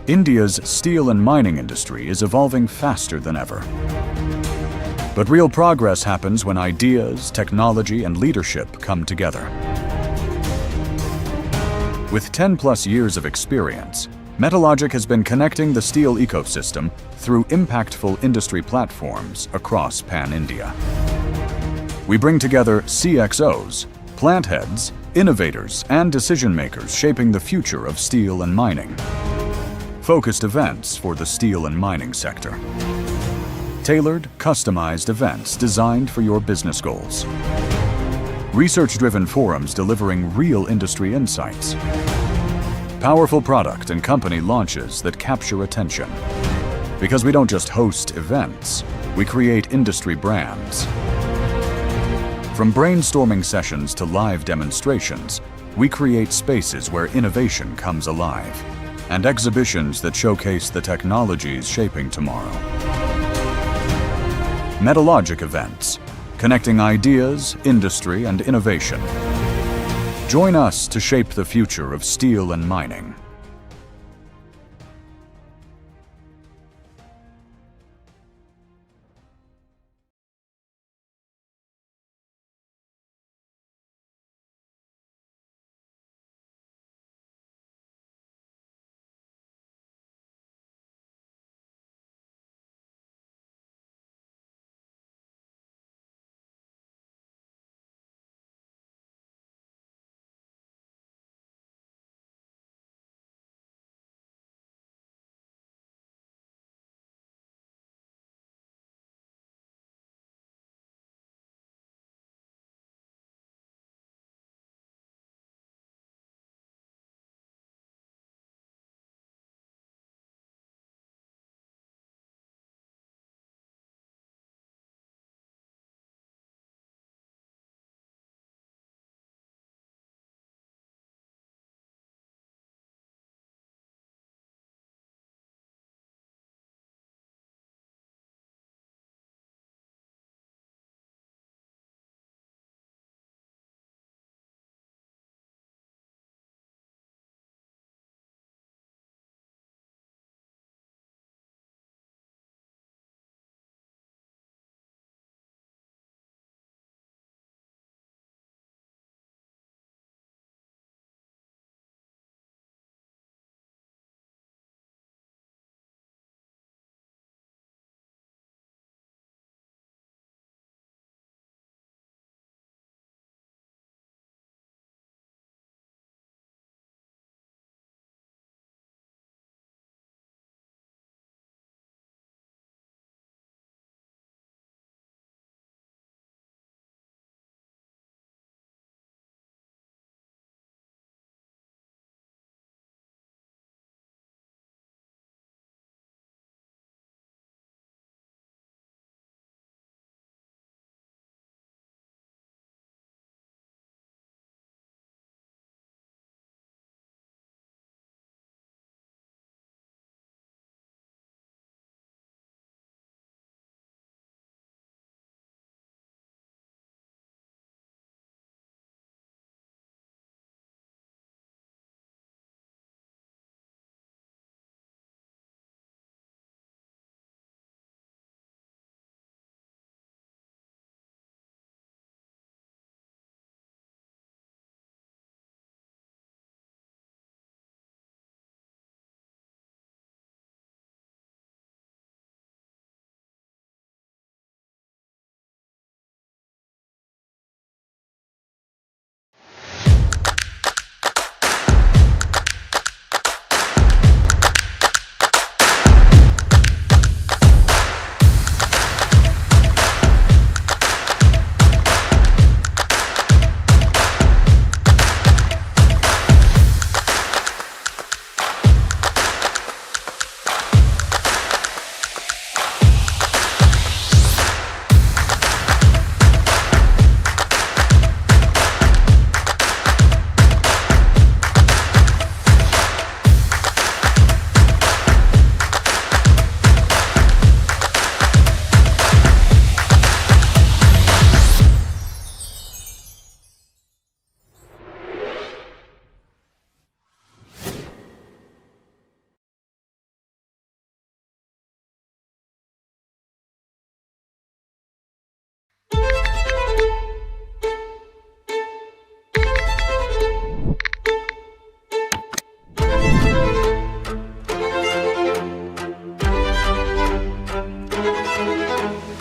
India's steel and mining industry is evolving faster than ever. But real progress happens when ideas, technology, and leadership come together. With 10+ years of experience, Metalogic has been connecting the steel ecosystem through impactful industry platforms across Pan-India. We bring together CXOs, plant heads, innovators, and decision-makers shaping the future of steel and mining. Focused events for the steel and mining sector. Tailored, customized events designed for your business goals. Research-driven forums delivering real industry insights. Powerful product and company launches that capture attention. Because we don't just host events, we create industry brands. From brainstorming sessions to live demonstrations, we create spaces where innovation comes alive, and exhibitions that showcase the technologies shaping tomorrow. Metalogic events, connecting ideas, industry, and innovation. Join us to shape the future of steel and mining.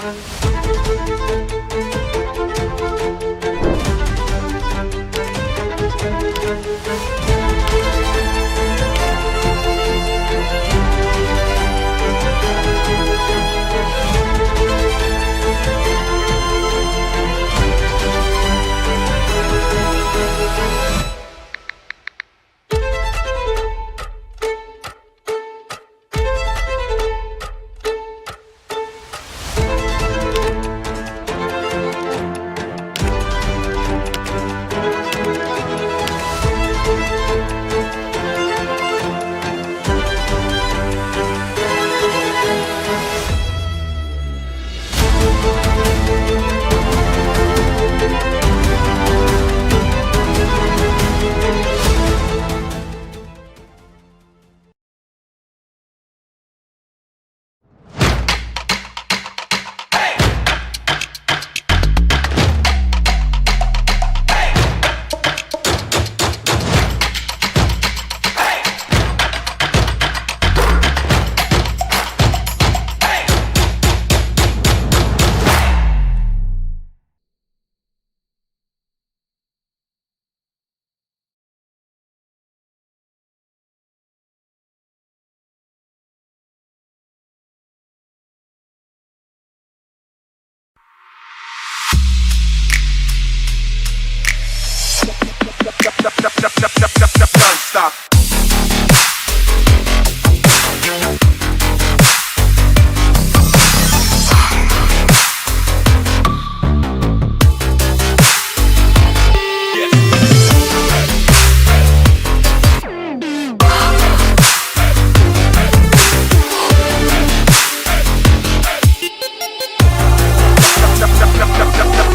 Non-stop.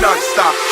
Non-stop.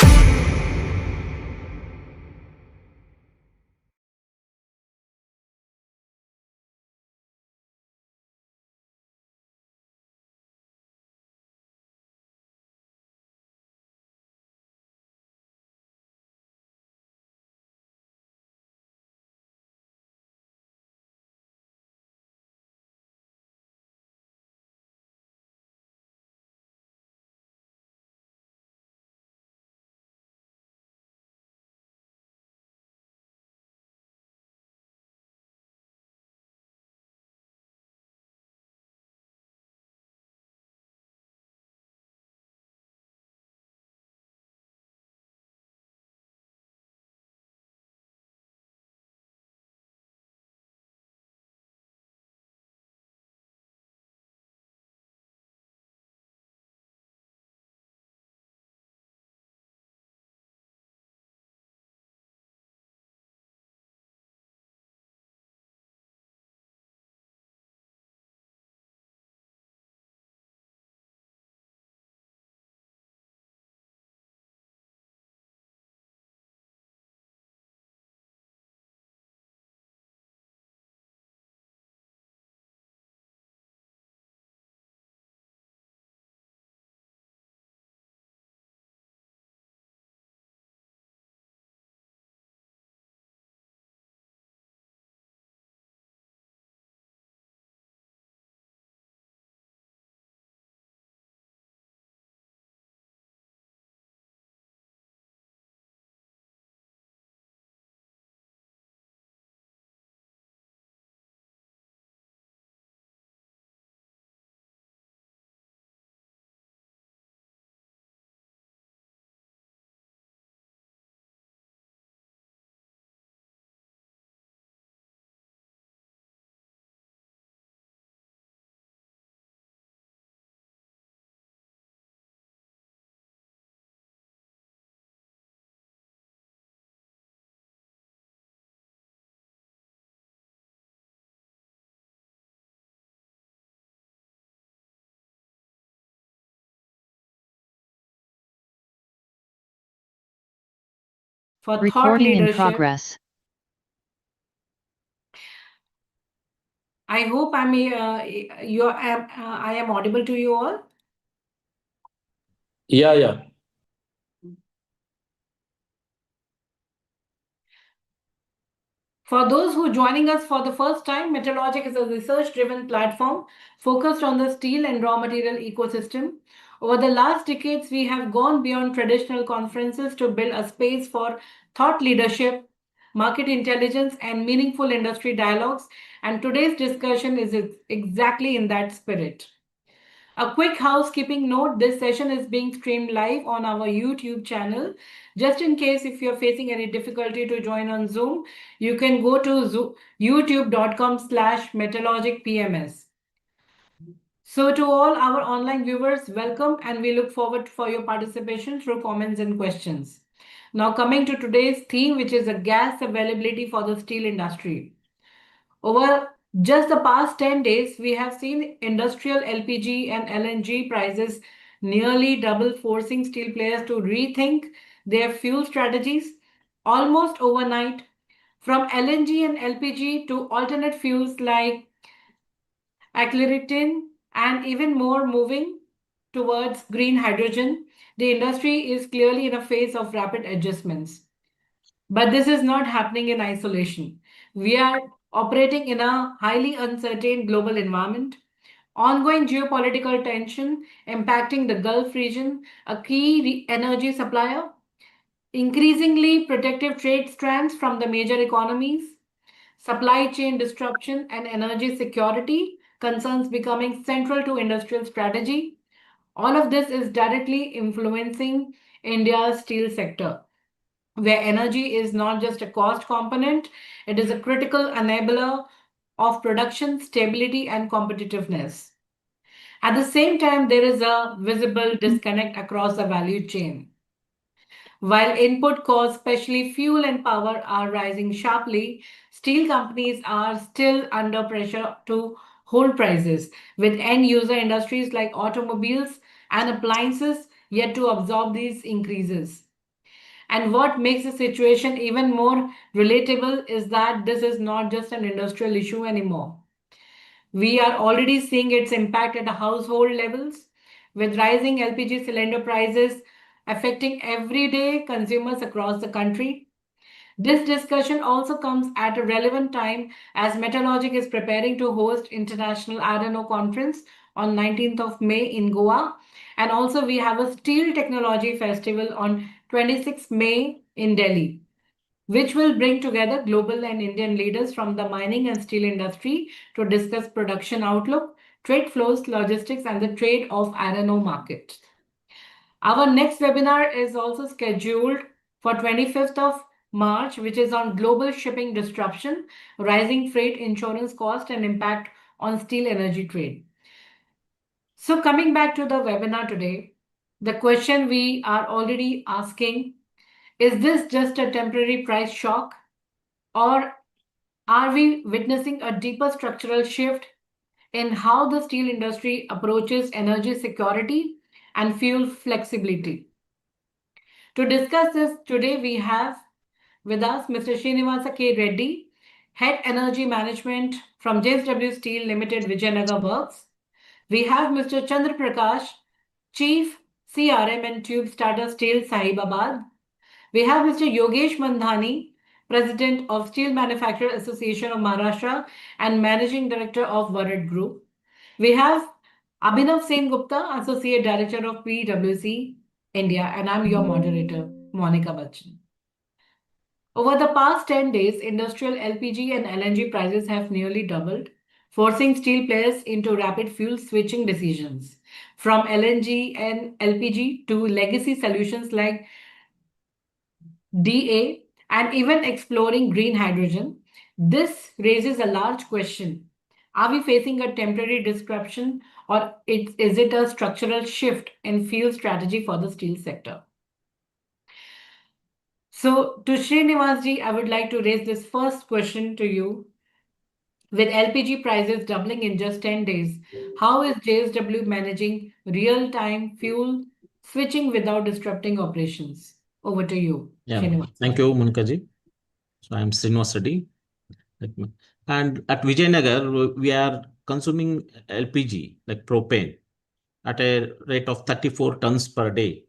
for thought Recording in leadership. progress. I hope I am audible to you all. Yeah. For those who are joining us for the first time, Metalogic is a research-driven platform focused on the steel and raw material ecosystem. Over the last decades, we have gone beyond traditional conferences to build a space for thought leadership, market intelligence, and meaningful industry dialogues. And today's discussion is exactly in that spirit. A quick housekeeping note, this session is being streamed live on our YouTube channel. Just in case if you're facing any difficulty to join on Zoom, you can go to youtube.com/Metalogic PMS. So to all our online viewers, welcome, and we look forward for your participation through comments and questions. Now coming to today's theme, which is a gas availability for the steel industry. Over just the past 10 days, we have seen industrial LPG and LNG prices nearly double, forcing steel players to rethink their fuel strategies almost overnight. From LNG and LPG to alternate fuels like acrylitin and even more moving towards green hydrogen, the industry is clearly in a phase of rapid adjustments. But this is not happening in isolation. We are operating in a highly uncertain global environment. Ongoing geopolitical tension impacting the Gulf region, a key energy supplier, increasingly protective trade strands from the major economies, supply chain disruption, and energy security concerns becoming central to industrial strategy. All of this is directly influencing India's steel sector, where energy is not just a cost component, it is a critical enabler of production, stability, and competitiveness. At the same time, there is a visible disconnect across the value chain. While input costs, especially fuel and power, are rising sharply, steel companies are still under pressure to hold prices, with end user industries like automobiles and appliances yet to absorb these increases. And what makes the situation even more relatable is that this is not just an industrial issue anymore. We are already seeing its impact at the household levels, with rising LPG cylinder prices affecting everyday consumers across the country. This discussion also comes at a relevant time as Metalogic is preparing to host International Iron Ore Conference on 19th of May in Goa. And also we have a Steel Technology Festival on 26th May in Delhi, which will bring together global and Indian leaders from the mining and steel industry to discuss production outlook, trade flows, logistics, and the trade of iron ore market. Our next webinar is also scheduled for 25th of March, which is on global shipping disruption, rising freight insurance cost, and impact on steel energy trade. So coming back to the webinar today, the question we are already asking, is this just a temporary price shock, or are we witnessing a deeper structural shift in how the steel industry approaches energy security and fuel flexibility? To discuss this today, we have with us Mr. Srinivasa K. Reddy, Head Energy Management from JSW Steel Limited, Vijayanagar Works. We have Mr. Chandra Prakash, Chief CRM and Tube Starter Steel, Sahibabad. We have Mr. Yogesh Mandhani, President of Steel Manufacturer Association of Maharashtra and Managing Director of Varad Group. We have Abhinav Sen Gupta, Associate Director of PwC India, and I'm your moderator, Monica Bachchan. Over the past 10 days, industrial LPG and LNG prices have nearly doubled, forcing steel players into rapid fuel switching decisions. From LNG and LPG to legacy solutions like DA, and even exploring green hydrogen, this raises a large question. Are we facing a temporary disruption, or is it a structural shift in fuel strategy for the steel sector? So, to Srinivasji, I would like to raise this first question to you. With LPG prices doubling in just 10 days, how is JSW managing real-time fuel switching without disrupting operations? Over to you, Yeah, Srinivas. thank you, Munkaji. So I'm Srinivas Reddy. And at Vijayanagar, we are consuming LPG, like propane, at a rate of 34 tons per day.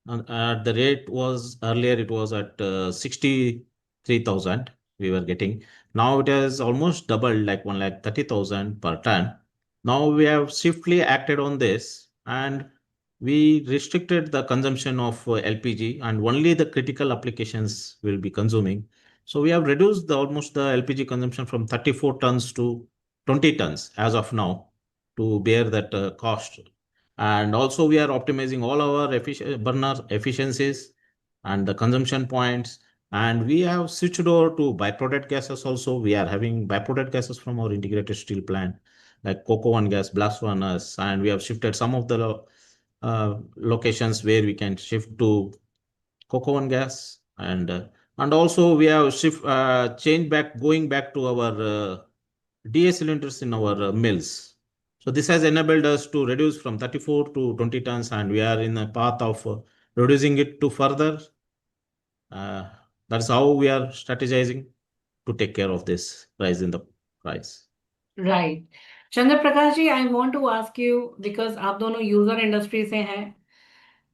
And the rate was earlier, it was at 63,000. we were getting. Now it has almost doubled, like 1,30,000 per ton. Now we have swiftly acted on this, and we restricted the consumption of LPG, and only the critical applications will be consuming. So we have reduced almost the LPG consumption from 34 tons to 20 tons as of now to bear that cost. And also we are optimizing all our burner efficiencies and the consumption points. And we have switched over to byproduct gases also. We are having byproduct gases from our integrated steel plant, like coke oven gas, blast furnace, and we have shifted some of the locations where we can shift to coke oven gas, and also we have changed back, going back to our DA cylinders in our mills. So this has enabled us to reduce from 34 to 20 tons, and we are in a path of reducing it to further. That's how we are strategizing to take care of this rise in the price. Right. Chandra Prakash ji, I want to ask you, because आप दोनों user industry से हैं,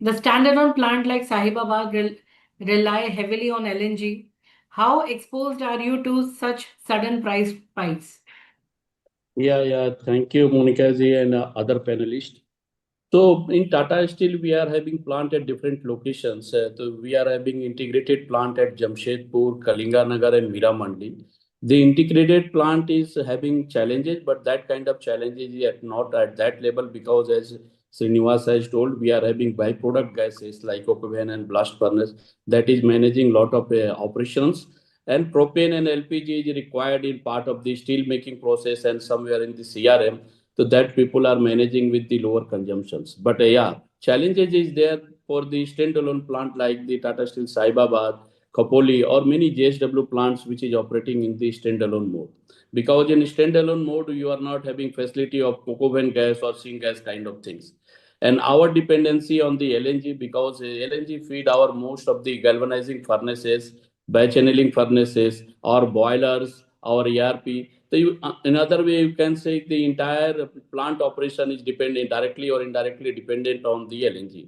the standalone plant like Sahibabad rely heavily on LNG. How exposed are you to such sudden price spikes? Yeah. Thank you, Monica ji and other panelists. So in Tata Steel, we are having plant at different locations. So we are having integrated plant at Jamshedpur, Kalinganagar, and Meramandali. The integrated plant is having challenges, but that kind of challenges is not at that level, because as Srinivas has told, we are having byproduct gases like coke and blast furnace that is managing lot of operations. And propane and LPG is required in part of the steel making process and somewhere in the CRM, so that people are managing with the lower consumptions. But challenges is there for the standalone plant like the Tata Steel Saibabad, Khopoli, or many JSW plants which is operating in the standalone mode. Because in standalone mode, you are not having facility of coke oven gas or syngas kind of things. And our dependency on the LNG, because LNG feed our most of the galvanizing furnaces, by-channeling furnaces, or boilers, or ERP. So another way you can say the entire plant operation is dependent, directly or indirectly dependent on the LNG.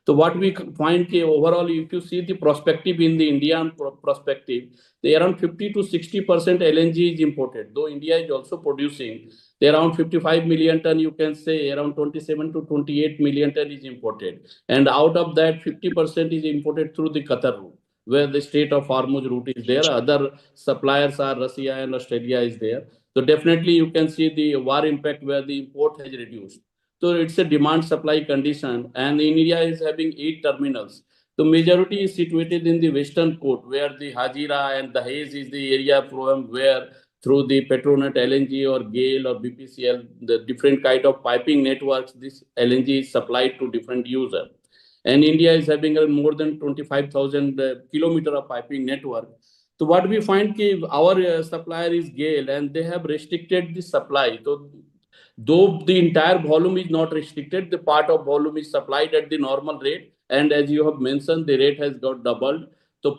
So what we find overall, if you see the perspective in the Indian perspective, they around 50 to 60% LNG is imported. Though India is also producing, they around 55 million ton, you can say around 27 to 28 million ton is imported. And out of that, 50% is imported through the Qatar route, where the Strait of Hormuz route is there. Other suppliers are Russia and Australia is there. So definitely you can see the war impact where the import has reduced. So it's a demand supply condition, and India is having 8 terminals. The majority is situated in the western coast, where the Hajira and the Dahej is the area from where through the Petronet LNG or GAIL or BPCL, the different kind of piping networks, this LNG is supplied to different users. And India is having more than 25,000 kilometer of piping network. So what we find is our supplier is GAIL, and they have restricted the supply. So though the entire volume is not restricted, the part of volume is supplied at the normal rate. And as you have mentioned, the rate has got doubled. So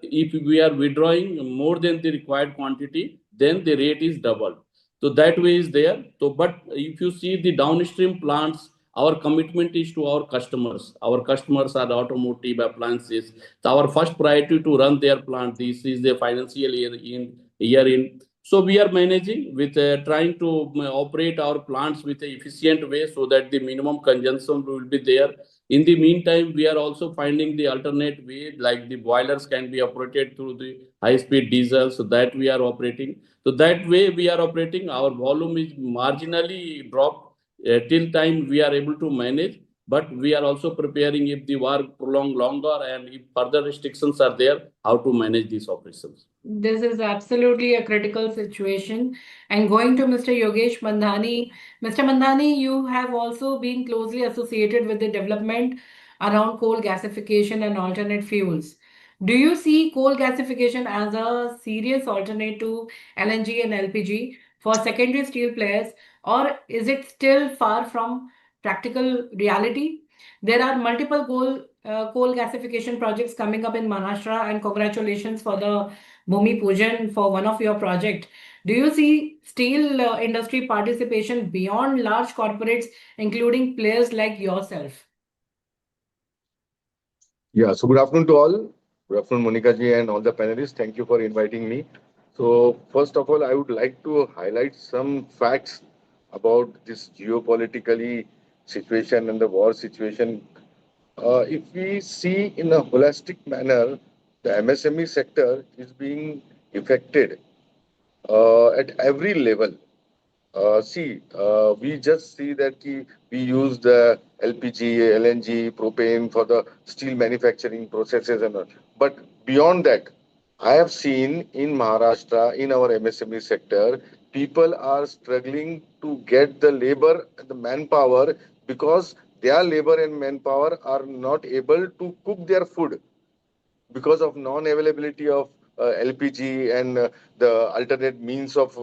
if we are withdrawing more than the required quantity, then the rate is doubled. So that way is there. So, but if you see the downstream plants, our commitment is to our customers. Our customers are the automotive appliances. So our first priority to run their plant. This is the financial year in. So we are managing with trying to operate our plants with an efficient way so that the minimum consumption will be there. In the meantime, we are also finding the alternate way, like the boilers can be operated through the high-speed diesel, so that we are operating. So that way we are operating. Our volume is marginally dropped till time we are able to manage. But we are also preparing if the war prolong longer and if further restrictions are there, how to manage these operations. This is absolutely a critical situation. And going to Mr. Yogesh Mandhani. Mr. Mandhani, you have also been closely associated with the development around coal gasification and alternate fuels. Do you see coal gasification as a serious alternate to LNG and LPG for secondary steel players, or is it still far from practical reality? There are multiple coal gasification projects coming up in Maharashtra, and congratulations for the Bhumi Pujan for one of your project. Do you see steel industry participation beyond large corporates, including players like yourself? Yeah, so good afternoon to all. Good afternoon, Monica ji and all the panelists. Thank you for inviting me. So, first of all, I would like to highlight some facts about this geopolitically situation and the war situation. If we see in a holistic manner, the MSME sector is being affected at every level. We just see that we use the LPG, LNG, propane for the steel manufacturing processes and all. But beyond that, I have seen in Maharashtra, in our MSME sector, people are struggling to get the labor, the manpower, because their labor and manpower are not able to cook their food because of non-availability of LPG and the alternate means of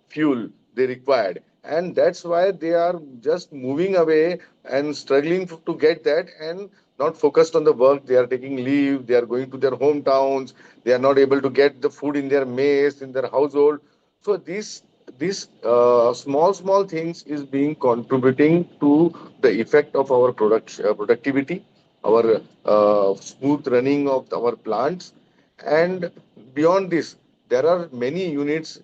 fuel they required. And that's why they are just moving away and struggling to get that and not focused on the work. They are taking leave, they are going to their hometowns, they are not able to get the food in their mess, in their household. So these small things is being contributing to the effect of our productivity, our smooth running of our plants. And beyond this, there are many units,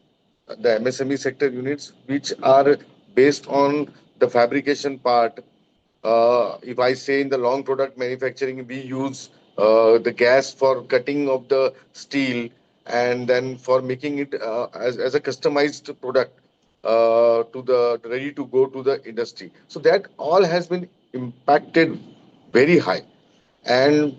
the MSME sector units, which are based on the fabrication part. If I say in the long product manufacturing, we use the gas for cutting of the steel and then for making it as a customized product to the ready to go to the industry. So that all has been impacted very high. And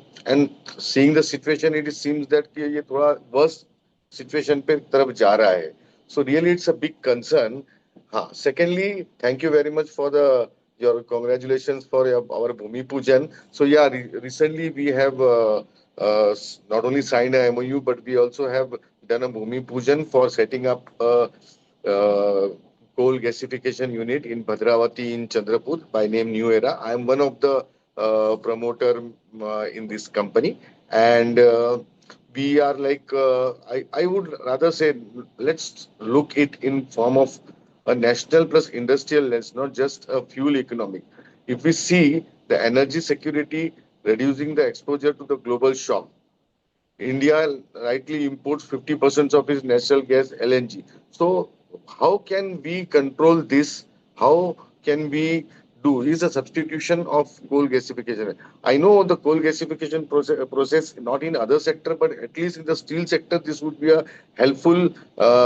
seeing the situation, it seems that कि ये थोड़ा worse situation पे तरफ जा रहा है. So really it's a big concern. हाँ, secondly, thank you very much for the your congratulations for our Bhumi Pujan. So yeah, recently we have not only signed a MOU, but we also have done a Bhumi Pujan for setting up a uh, coal gasification unit in Bhadravati in Chandrapur by name New Era. I am one of the promoter in this company, and we are like I would rather say let's look it in form of a national plus industrial lens, not just a fuel economic. If we see the energy security, reducing the exposure to the global shock, India rightly imports 50% of its natural gas LNG. So how can we control this? How can we do? Is a substitution of coal gasification. I know the coal gasification process not in other sector, but at least in the steel sector, this would be a helpful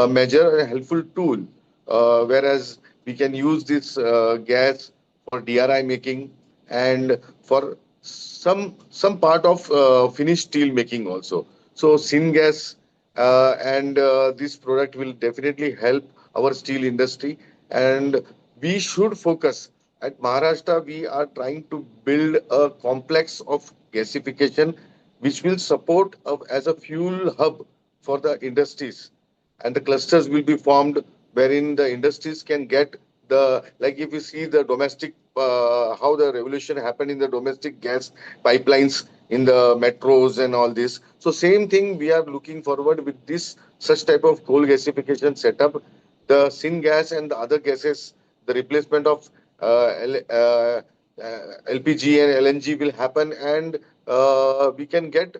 measure, a helpful tool. Whereas we can use this gas for DRI making and for some part of finished steel making also. So Syngas and this product will definitely help our steel industry, and we should focus. At Maharashtra, we are trying to build a complex of gasification which will support as a fuel hub for the industries, and the clusters will be formed wherein the industries can get the, like if you see the domestic how the revolution happened in the domestic gas pipelines in the metros and all this. So same thing we are looking forward with this such type of coal gasification setup, the syngas and the other gases, the replacement of LPG and LNG will happen, and we can get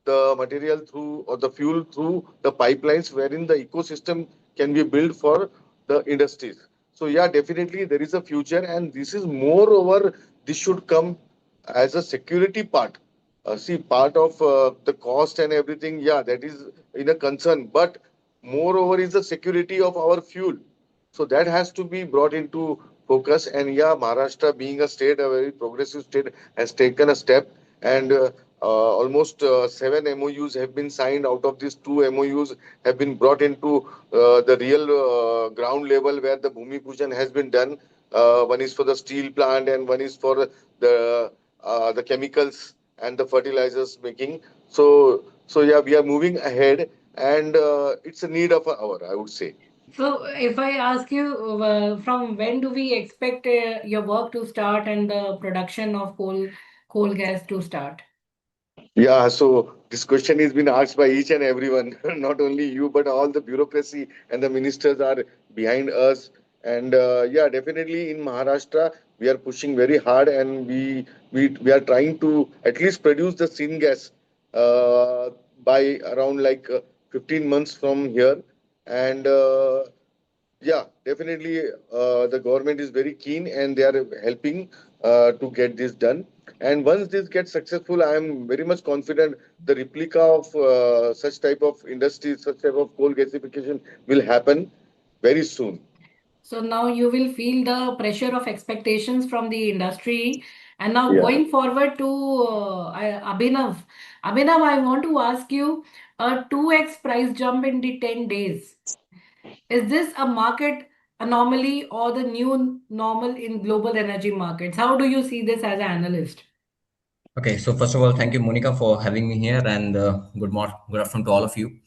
the material through or the fuel through the pipelines wherein the ecosystem can be built for the industries. So yeah, definitely there is a future, and this is moreover, this should come as a security part. See, part of the cost and everything, yeah, that is in a concern, but moreover is the security of our fuel. So that has to be brought into focus. And yeah, Maharashtra being a state, a very progressive state, has taken a step, and almost seven MOUs have been signed. Out of these, two MOUs have been brought into the real ground level where the Bhumi Pujan has been done. One is for the steel plant, and one is for the chemicals and the fertilizers making. So yeah, we are moving ahead, and it's a need of an hour, I would say. So, if I ask you, from when do we expect your work to start and the production of coal gas to start? Yeah, so this question is been asked by each and everyone, not only you, but all the bureaucracy and the ministers are behind us. And yeah, definitely in Maharashtra, we are pushing very hard, and we are trying to at least produce the syngas uh, by around 15 months from here. And yeah, definitely the government is very keen and they are helping to get this done. And once this gets successful, I am very much confident the replica of such type of industry, such type of coal gasification will happen very soon. So now you will feel the pressure of expectations from the industry. And now Yeah. going forward to Abhinav. Abhinav, I want to ask you a 2x price jump in the 10 days. Is this a market anomaly or the new normal in global energy markets? How do you see this as an analyst? Okay, so first of all, thank you, Monica, for having me here, and good afternoon to all of you.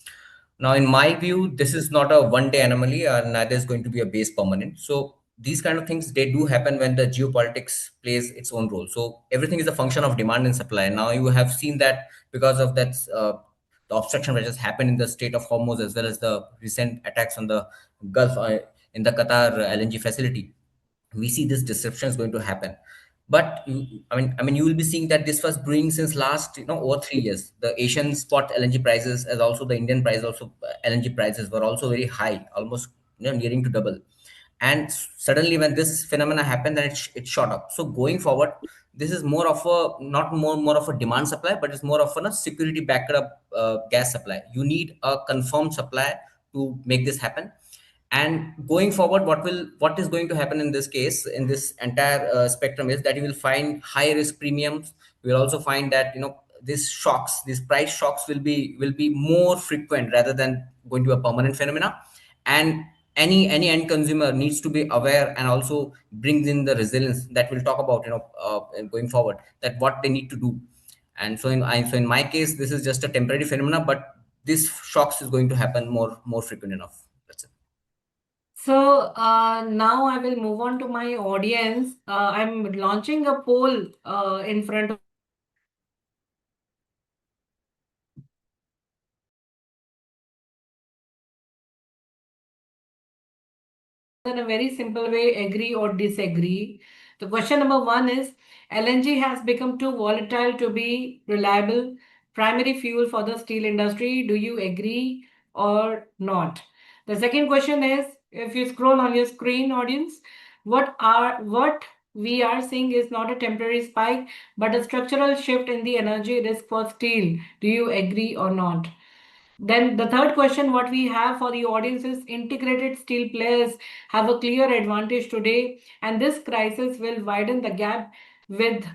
Now, in my view, this is not a one-day anomaly, and neither is going to be a base permanent. So these kind of things, they do happen when the geopolitics plays its own role. So everything is a function of demand and supply. Now you have seen that because of that, the obstruction which has happened in the Strait of Hormuz, as well as the recent attacks on the Gulf, in the Qatar LNG facility, we see this disruption is going to happen. But I mean you will be seeing that this was brewing since last, over 3 years. The Asian spot LNG prices, as also the Indian price, also LNG prices were also very high, almost, nearing to double. And suddenly when this phenomena happened, then it shot up. So going forward, this is more of a, not more of a demand supply, but it's more of a security backed up gas supply. You need a confirmed supply to make this happen. And going forward, what is going to happen in this case, in this entire spectrum, is that you will find high risk premiums. You will also find that, these price shocks will be more frequent rather than going to a permanent phenomena. And any end consumer needs to be aware, and also brings in the resilience that we'll talk about, going forward, that what they need to do. And so in my case, this is just a temporary phenomena, but this shocks is going to happen more frequent enough. That's it. So now I will move on to my audience. I'm launching a poll in front of in a very simple way, agree or disagree. The question number one is LNG has become too volatile to be reliable primary fuel for the steel industry. Do you agree or not? The second question is, if you scroll on your screen, audience, what we are seeing is not a temporary spike, but a structural shift in the energy risk for steel. Do you agree or not? Then the third question, what we have for the audience is integrated steel players have a clear advantage today, and this crisis will widen the gap with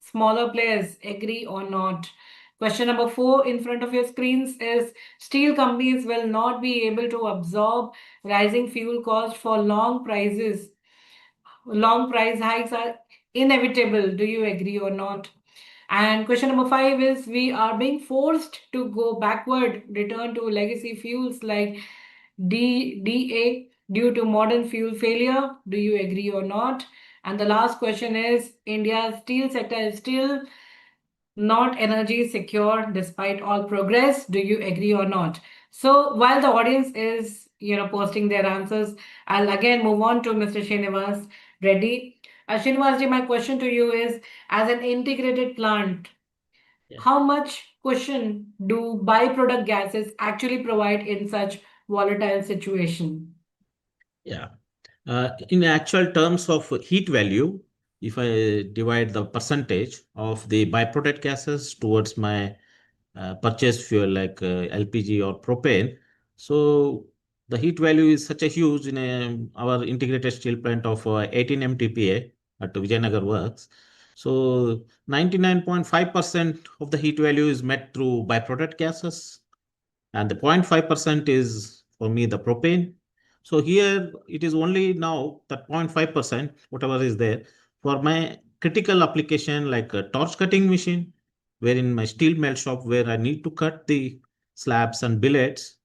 smaller players. Agree or not? Question number four in front of your screens is steel companies will not be able to absorb rising fuel cost for long prices. Long price hikes are inevitable. Do you agree or not? And question number five is we are being forced to go backward, return to legacy fuels like DA due to modern fuel failure. Do you agree or not? And the last question is India's steel sector is still not energy secure despite all progress. Do you agree or not? So while the audience is, posting their answers, I'll again move on to Mr. Srinivas Reddy. Srinivas ji, my question to you is, as an integrated plant, how much cushion do byproduct gases actually provide in such volatile situation? Yeah. In actual terms of heat value, if I divide the percentage of the byproduct gases towards my purchased fuel like LPG or propane, so the heat value is such a huge in our integrated steel plant of 18 MTPA at Vijayanagar works. So 99.5% of the heat value is met through byproduct gases, and the 0.5% is for me the propane. So here it is only now that 0.5%, whatever is there, for my critical application like a torch cutting machine, where in my steel melt shop where I need to cut the slabs and billets,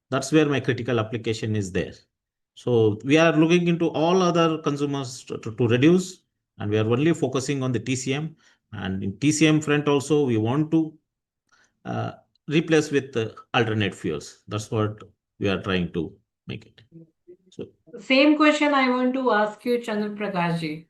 that's where my critical application is there. So we are looking into all other consumers to reduce, and we are only focusing on the TCM. And in TCM front also, we want to uh, replace with alternate fuels. That's what we are trying to make it. So Same question I want to ask you, Chandra Prakash ji,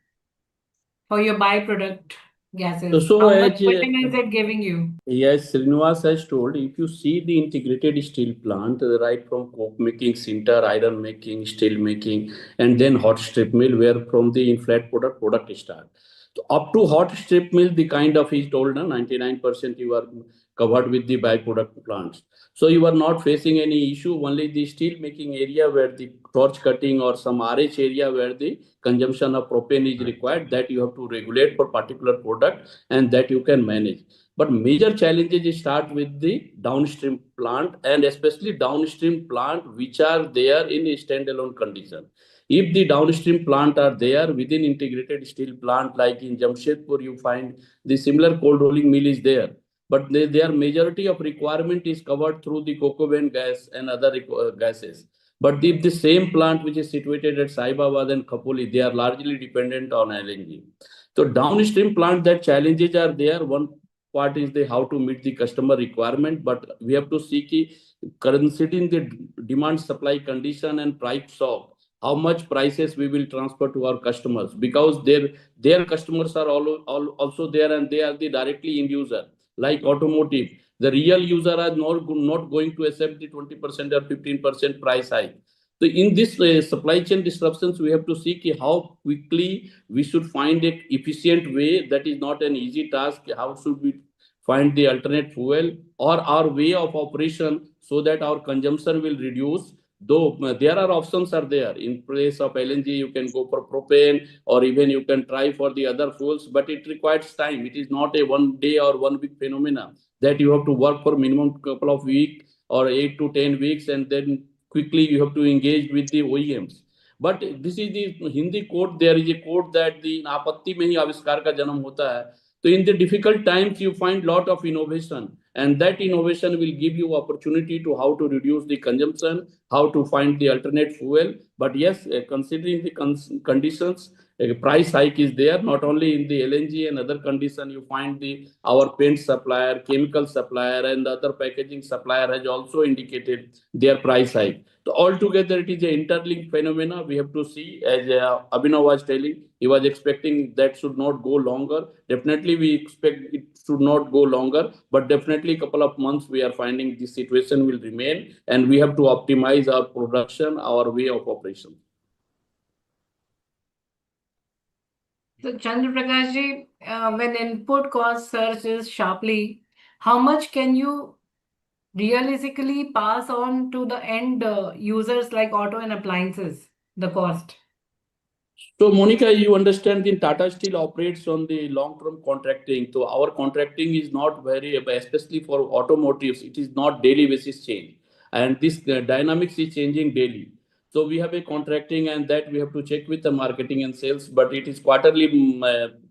for your byproduct gases? So How much as cushion is it giving you? yes, Srinivas has told, if you see the integrated steel plant, right from coke making, sinter, iron making, steel making, and then hot strip mill, where from the in-flat product start. So up to hot strip mill, the kind of he told, 99% you are covered with the byproduct plants. So you are not facing any issue, only the steel making area where the torch cutting or some RH area where the consumption of propane is required, that you have to regulate for particular product and that you can manage. But major challenges start with the downstream plant and especially downstream plant which are there in a standalone condition. If the downstream plant are there within integrated steel plant like in Jamshedpur, you find the similar cold rolling mill is there. But their majority of requirement is covered through the coke oven gas and other gases. But if the same plant which is situated at Saibabad and Khopoli, they are largely dependent on LNG. So downstream plant that challenges are there. One part is the how to meet the customer requirement, but we have to see considering the demand supply condition and price shock, how much prices we will transfer to our customers, because their customers are all also there and they are the directly end user. Like automotive, the real user are not going to accept the 20% or 15% price hike. So in this supply chain disruptions, we have to see how quickly we should find an efficient way. That is not an easy task. How should we find the alternate fuel or our way of operation so that our consumption will reduce? Though there are options are there. In place of LNG, you can go for propane or even you can try for the other fuels, but it requires time. It is not a 1 day or 1 week phenomena that you have to work for minimum couple of weeks or 8 to 10 weeks and then quickly you have to engage with the OEMs. But this is the Hindi quote. There is a quote that the आपत्ति में ही आविष्कार का जन्म होता है. So in the difficult times, you find lot of innovation, and that innovation will give you opportunity to how to reduce the consumption, how to find the alternate fuel. But yes, considering the conditions, a price hike is there. Not only in the LNG and other condition, you find the our paint supplier, chemical supplier, and the other packaging supplier has also indicated their price hike. So altogether, it is an interlinked phenomena. We have to see, as Abhinav was telling, he was expecting that should not go longer. Definitely, we expect it should not go longer, but definitely a couple of months we are finding this situation will remain, and we have to optimize our production, our way of operation. So, Chandra Prakash ji, when input cost surges sharply, how much can you realistically pass on to the end users like auto and appliances, the cost? So, Monica, you understand the Tata Steel operates on the long-term contracting. So, our contracting is not very, especially for automotives, it is not daily basis change. And this dynamics is changing daily. So, we have a contracting and that we have to check with the marketing and sales, but it is quarterly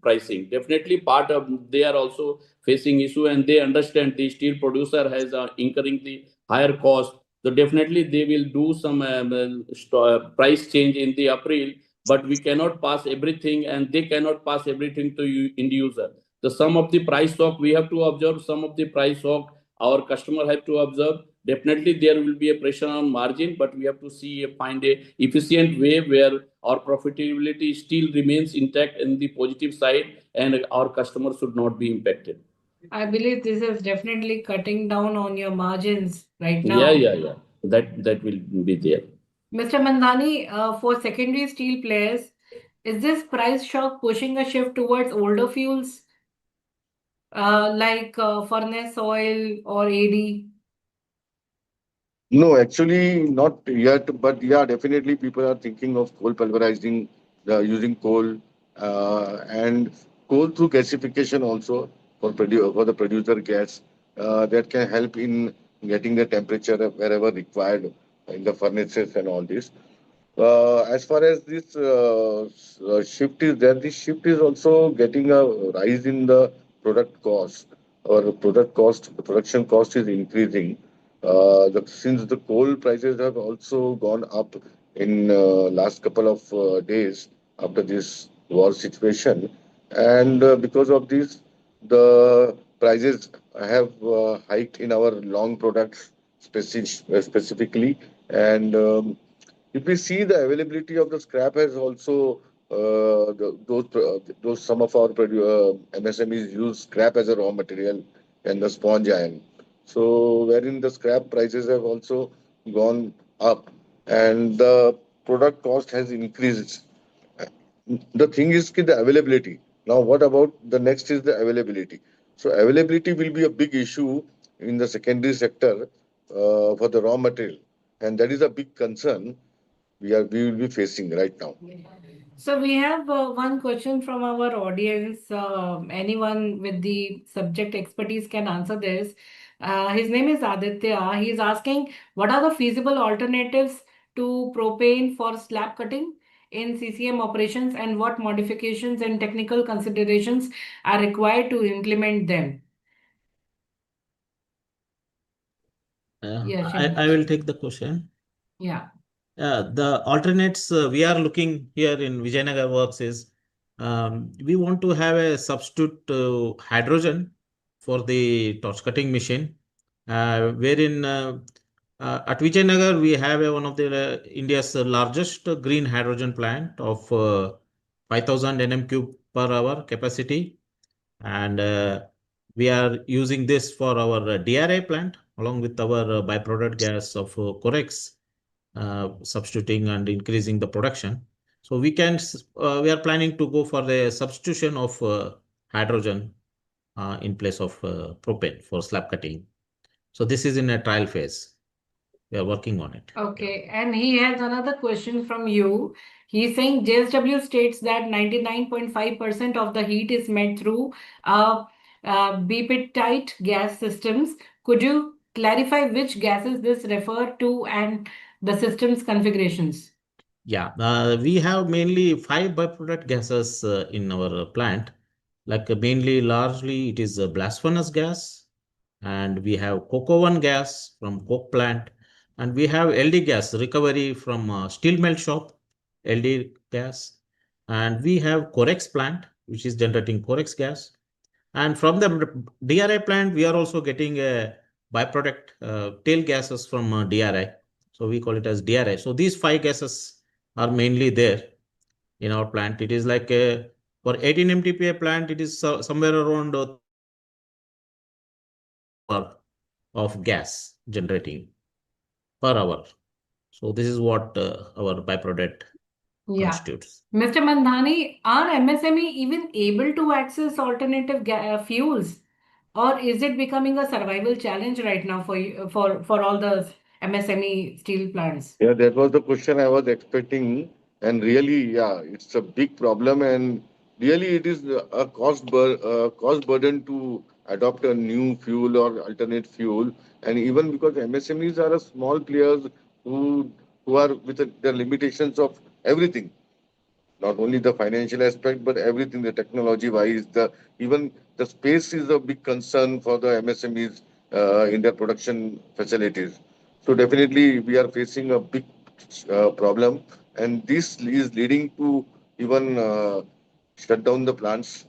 pricing. Definitely part of, they are also facing issue and they understand the steel producer has incurring the higher cost. So, definitely they will do some price change in the April, but we cannot pass everything and they cannot pass everything to you end user. The sum of the price shock we have to observe, some of the price shock our customer have to observe. Definitely there will be a pressure on margin, but we have to see find a efficient way where our profitability still remains intact in the positive side and our customers should not be impacted. I believe this is definitely cutting down on your margins right now. Yeah. That will be there. Mr. Mandani, for secondary steel players, is this price shock pushing a shift towards older fuels like furnace oil or AD? No, actually not yet, but yeah, definitely people are thinking of coal pulverizing, using coal, and coal through gasification also for the producer gas, that can help in getting the temperature wherever required in the furnaces and all this. As far as this shift is there, this shift is also getting a rise in the product cost, or product cost, the production cost is increasing. Since the coal prices have also gone up in last couple of days after this war situation, and because of this, the prices have hiked in our long products specifically, and if we see the availability of the scrap has also those some of our MSMEs use scrap as a raw material and the sponge iron. So wherein the scrap prices have also gone up and the product cost has increased. The thing is the availability. Now, what about the next is the availability. So availability will be a big issue in the secondary sector for the raw material, and that is a big concern we will be facing right now. So we have one question from our audience. Anyone with the subject expertise can answer this. His name is Aditya. He is asking, what are the feasible alternatives to propane for slab cutting in CCM operations, and what modifications and technical considerations are required to implement them? Yeah, I will take the question. Yeah. The alternates we are looking here in Vijayanagar works is we want to have a substitute hydrogen for the torch cutting machine, wherein at Vijayanagar we have one of the India's largest green hydrogen plant of 5,000 nm cube per hour capacity, and we are using this for our DRI plant along with our byproduct gas of Corex, substituting and increasing the production. So we are planning to go for the substitution of hydrogen in place of propane for slab cutting. So this is in a trial phase. We are working on it. Okay, and he has another question from you. He's saying JSW states that 99.5% of the heat is met through bipetite gas systems. Could you clarify which gases this refer to and the system's configurations? Yeah, we have mainly 5 byproduct gases in our plant. Like mainly, largely, it is a blast furnace gas, and we have cocoa 1 gas from coke plant, and we have LD gas recovery from steel melt shop, LD gas, and we have Corex plant, which is generating Corex gas, and from the DRI plant, we are also getting a byproduct tail gases from DRI. So we call it as DRI. So these 5 gases are mainly there in our plant. It is like for 18 MTPA plant, it is somewhere around of gas generating per hour. So this is what our byproduct constitutes. Mr. Mandhani, are MSME even able to access alternative fuels, or is it becoming a survival challenge right now for all the MSME steel plants? Yeah, that was the question I was expecting, and really, yeah, it's a big problem, and really, it is a cost burden to adopt a new fuel or alternate fuel, and even because MSMEs are a small players who are with the limitations of everything, not only the financial aspect but everything, the technology wise, the even the space is a big concern for the MSMEs in their production facilities. So definitely we are facing a big problem, and this is leading to even shut down the plants.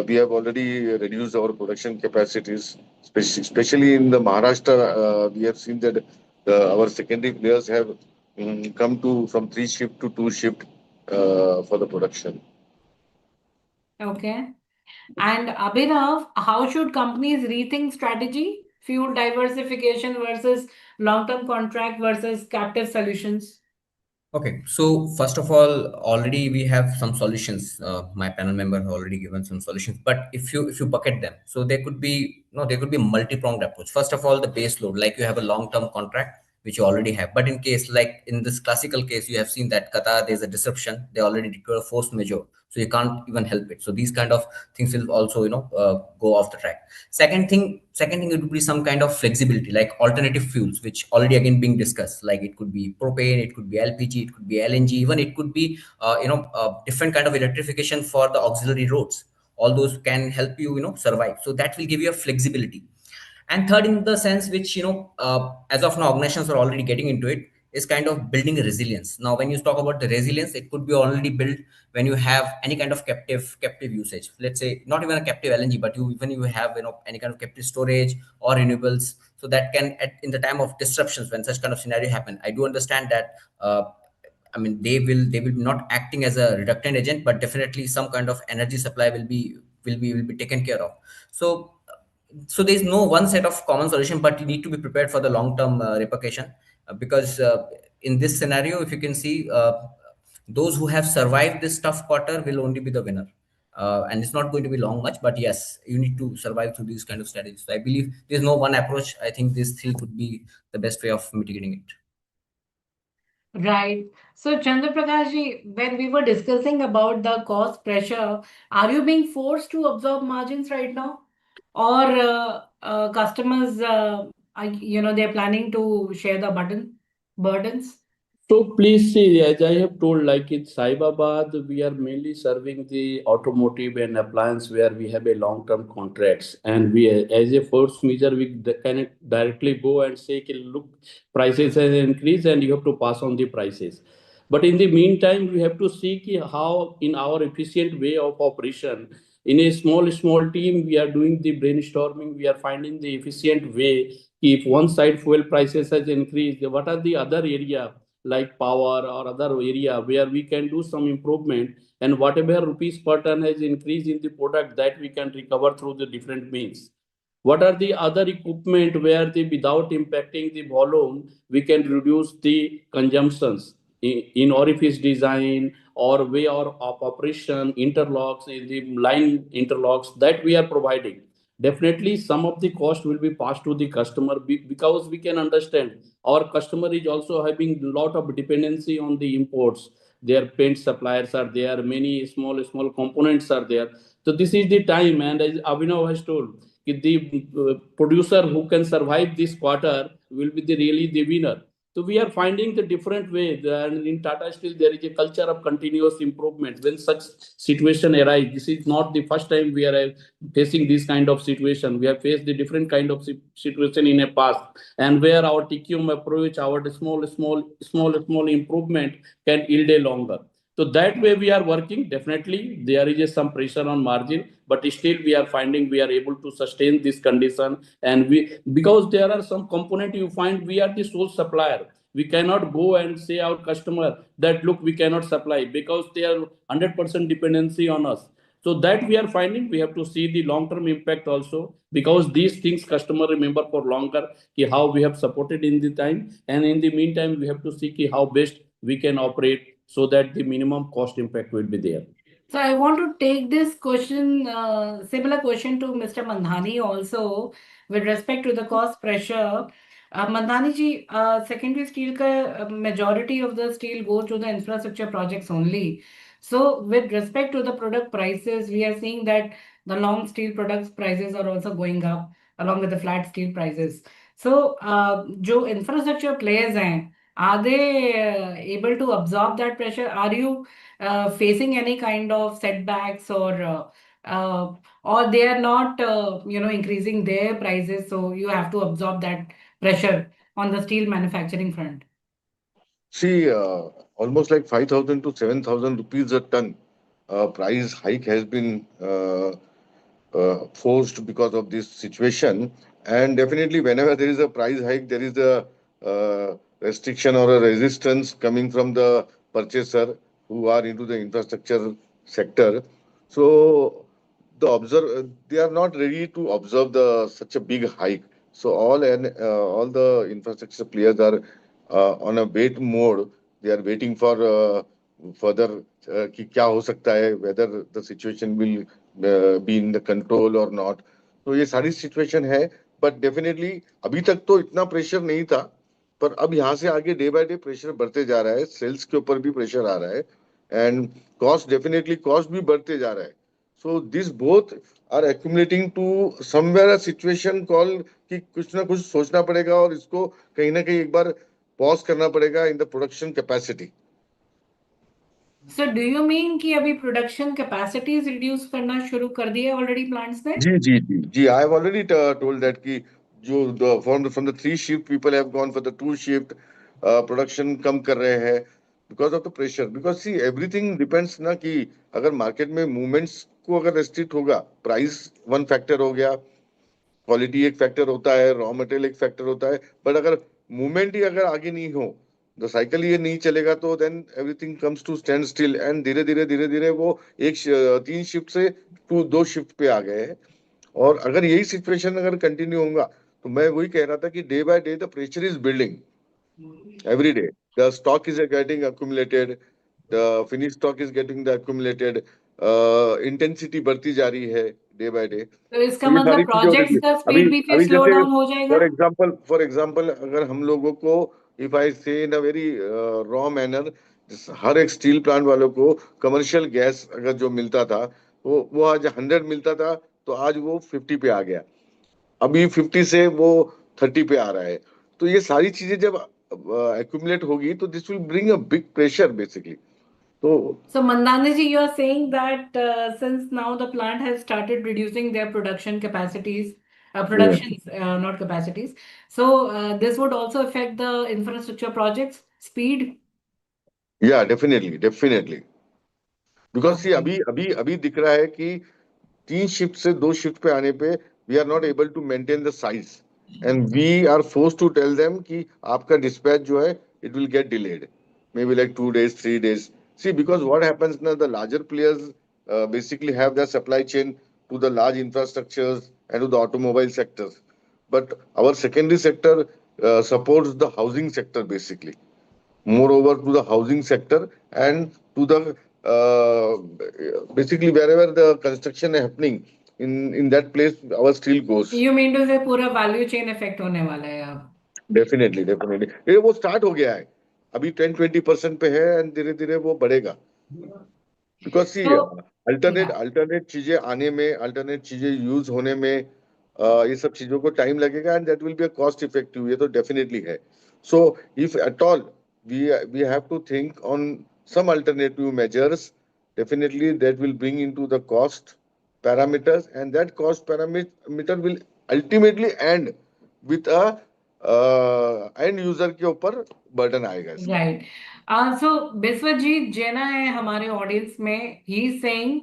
We have already reduced our production capacities, especially in the Maharashtra. We have seen that our secondary players have come to from 3 shift to 2 shift for the production. Okay. And Abhinav, how should companies rethink strategy? Fuel diversification versus long-term contract versus captive solutions? Okay, so first of all, already we have some solutions. My panel member has already given some solutions. But if you bucket them, so there could be there could be multi-pronged approach. First of all, the base load, like you have a long-term contract which you already have. But in case like in this classical case, you have seen that Qatar there's a disruption. They already declare force majeure, so you can't even help it. So these kind of things will also go off the track. Second thing, it would be some kind of flexibility, like alternative fuels, which already again being discussed. Like it could be propane, it could be LPG, it could be LNG, even it could be different kind of electrification for the auxiliary roads. All those can help you survive. So that will give you a flexibility. And third, in the sense which as of now organizations are already getting into it, is kind of building a resilience. Now when you talk about the resilience, it could be already built when you have any kind of captive usage. Let's say not even a captive LNG, but you have any kind of captive storage or renewables, so that can in the time of disruptions, when such kind of scenario happen. I do understand that I mean, they will be not acting as a reductant agent, but definitely some kind of energy supply will be taken care of. So there is no one set of common solution, but you need to be prepared for the long term repercussion, because in this scenario, if you can see, those who have survived this tough quarter will only be the winner. And it's not going to be long much, but yes, you need to survive through these kind of strategies. So I believe there's no one approach. I think this three could be the best way of mitigating it. Right. So, Chandra Prakash ji, when we were discussing about the cost pressure, are you being forced to absorb margins right now? Or customers, they're planning to share the burdens? So please see, as I have told, like in Saibabad, we are mainly serving the automotive and appliance where we have a long-term contracts, and we, as a force measure, we can directly go and say, "Okay, look, prices has increased, and you have to pass on the prices." But in the meantime, we have to see how, in our efficient way of operation, in a small team, we are doing the brainstorming. We are finding the efficient way. If one side fuel prices has increased, what are the other area, like power or other area where we can do some improvement, and whatever rupees per ton has increased in the product, that we can recover through the different means. What are the other equipment where the, without impacting the volume, we can reduce the consumptions in orifice design or way or of operation interlocks in the line interlocks that we are providing. Definitely some of the cost will be passed to the customer, because we can understand our customer is also having lot of dependency on the imports. Their paint suppliers are there, many small components are there. So this is the time, and as Abhinav has told, the producer who can survive this quarter will be the really the winner. So we are finding the different way, and in Tata Steel there is a culture of continuous improvement. When such situation arise, this is not the first time we are facing this kind of situation. We have faced the different kind of situation in a past, and where our TQM approach, our small improvement can yield a longer. So that way we are working. Definitely there is some pressure on margin, but still we are finding we are able to sustain this condition. And we, because there are some component you find we are the sole supplier. We cannot go and say our customer that look, we cannot supply, because they are 100% dependency on us. So that we are finding we have to see the long-term impact also, because these things customer remember for longer, how we have supported in the time, and in the meantime we have to see how best we can operate so that the minimum cost impact will be there. So I want to take this question, similar question to Mr. Mandhani also, with respect to the cost pressure. Mandhani ji, secondary steel ka majority of the steel goes to the infrastructure projects only. So with respect to the product prices, we are seeing that the long steel products prices are also going up along with the flat steel prices. So जो infrastructure players हैं, are they able to absorb that pressure? Are you facing any kind of setbacks, or they are not increasing their prices, so you have to absorb that pressure on the steel manufacturing front? See, almost like 5,000 to 7,000 rupees a ton price hike has been forced because of this situation. And definitely, whenever there is a price hike, there is a restriction or a resistance coming from the purchaser who are into the infrastructure sector. So they are not ready to observe such a big hike. So all the infrastructure players are on a wait mode. They are waiting for further कि क्या हो सकता है, whether the situation will be in the control or not. तो ये सारी situation है, but definitely अभी तक तो इतना pressure नहीं था, पर अब यहाँ से आगे डे बाय डे प्रेशर बढ़ते जा रहा है, सेल्स के ऊपर भी प्रेशर आ रहा है, एंड कॉस्ट भी बढ़ते जा रहा है. So this both are accumulating to somewhere a situation call कि कुछ ना कुछ सोचना पड़ेगा और इसको कहीं ना कहीं एक बार पॉज करना पड़ेगा in the production capacity. So do you mean कि अभी production capacities reduce करना शुरू कर दिए already plants ने? जी, I have already told that कि जो from the 3 shift people have gone for the 2 shift, production कम कर रहे हैं because of the pressure. Because see, everything depends ना कि अगर मार्केट में मूवमेंट्स को अगर रेस्ट्रिक्ट होगा, प्राइस वन फैक्टर हो गया, क्वालिटी एक फैक्टर होता है, रॉ मटेरियल एक फैक्टर होता है, बट अगर मूवमेंट ही अगर आगे नहीं हो द साइकिल ये नहीं चलेगा तो then everything comes to stand still, and धीरे धीरे वो 3 शिफ्ट से 2 शिफ्ट पे आ गए हैं। और अगर यही सिचुएशन अगर कंटिन्यू होगा तो मैं वही कह रहा था कि day by day the pressure is building every day. The stock is getting accumulated, the finished stock is getting the accumulated, intensity बढ़ती जा रही है डे बाय डे। तो इसका तो ये सारी मतलब चीजें हो रही प्रोजेक्ट्स है। का अभी स्पीड भी फिर अभी स्लो जैसे डाउन हो जाएगा। फॉर एग्जांपल अगर हम लोगों को, इफ आई से इन अ वेरी रॉ मैनर, हर एक स्टील प्लांट वालों को कमर्शियल गैस अगर जो मिलता था वो आज 100 मिलता था, तो आज वो 50 पे आ गया। अभी 50 से वो 30 पे आ रहा है। तो ये सारी चीजें जब एक्यूमुलेट होगी तो this will bring a big pressure basically. तो So Mandana ji, you are saying that since now the plant has started reducing their production capacities, productions, not capacities. So this would also affect the infrastructure projects speed. या definitely definitely, because see Okay. अभी अभी अभी दिख रहा है कि 3 shift से 2 shift पे आने पे we are not able to maintain the size, and we are force to tell them कि आपका डिस्पैच जो है it will get delayed, maybe like 2 days 3 days। See because what happens ना, the larger players basically have their supply chain to the large infrastructures and to the automobile sectors, but our secondary sector supports the housing sector basically, moreover to the housing sector and to the basically wherever the construction is happening, in that place our steel goes। You mean to say पूरा value chain effect होने वाला है अब? Definitely definitely ये वो start हो गया है, अभी 10-20% पे है, एंड धीरे धीरे वो बढ़ेगा। Because see So alternate yeah. Alternate चीजें आने में, अल्टरनेट चीजें यूज होने में ये सब चीजों को टाइम लगेगा, and that will be a cost effective, ये तो डेफिनेटली है। So if at all we have to think on some alternative measures, definitely that will bring into the cost parameters, and that cost parameter will ultimately end with a end user के ऊपर burden आएगा इसका। Right. So Biswajit Jaina है हमारे audience में. He is saying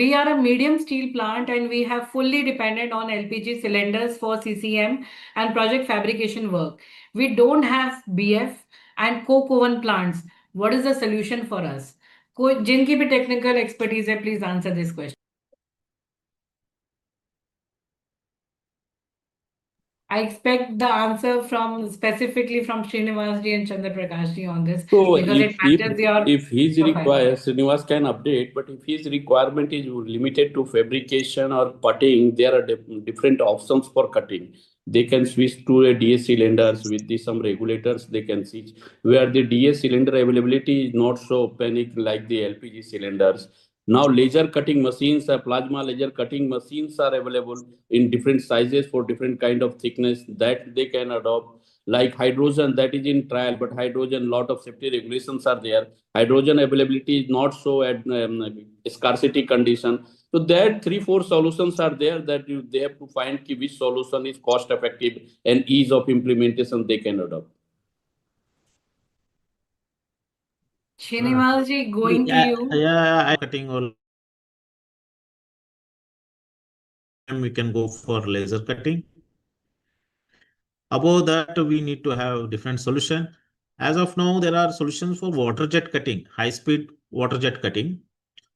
we are a medium steel plant and we have fully dependent on LPG cylinders for CCM and project fabrication work. We don't have BF and coke oven plants. What is the solution for us? कोई जिनकी भी technical expertise है, please answer this question. I expect the answer from specifically from Srinivas ji and Chandra Prakash ji on this So because it matches your if his profile. Srinivas can update, but if his requirement is limited to fabrication or cutting, there are different options for cutting. They can switch to a DS cylinders with some regulators. They can switch where the DS cylinder availability is not so panic like the LPG cylinders. Now laser cutting machines, plasma laser cutting machines are available in different sizes for different kind of thickness that they can adopt. Like hydrogen, that is in trial, but hydrogen, lot of safety regulations are there. Hydrogen availability is not so at scarcity condition. So there 3-4 solutions are there that they have to find which solution is cost effective and ease of implementation they can adopt. Srinivas ji, going to you. Yeah, cutting all. We can go for laser cutting. Above that, we need to have different solution. As of now, there are solutions for water jet cutting, high speed water jet cutting.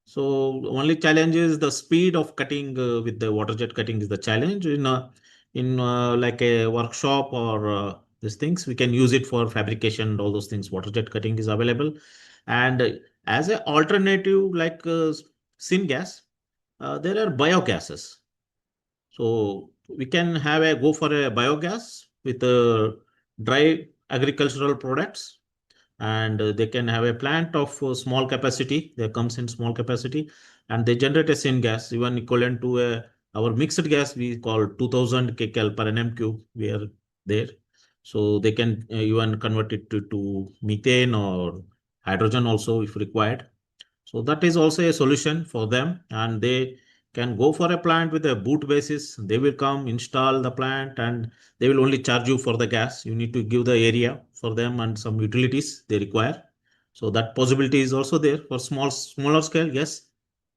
So only challenge is the speed of cutting with the water jet cutting is the challenge. In like a workshop or these things, we can use it for fabrication and all those things. Water jet cutting is available. And as an alternative like syngas, there are biogases. So we can have a go for a biogas with dry agricultural products, and they can have a plant of small capacity. They comes in small capacity, and they generate a syngas even equivalent to our mixed gas we call 2000 kcal per nm cube. We are there, so they can even convert it to methane or hydrogen also if required. So that is also a solution for them, and they can go for a plant with a boot basis. They will come install the plant and they will only charge you for the gas. You need to give the area for them and some utilities they require. So that possibility is also there for smaller scale. Yes,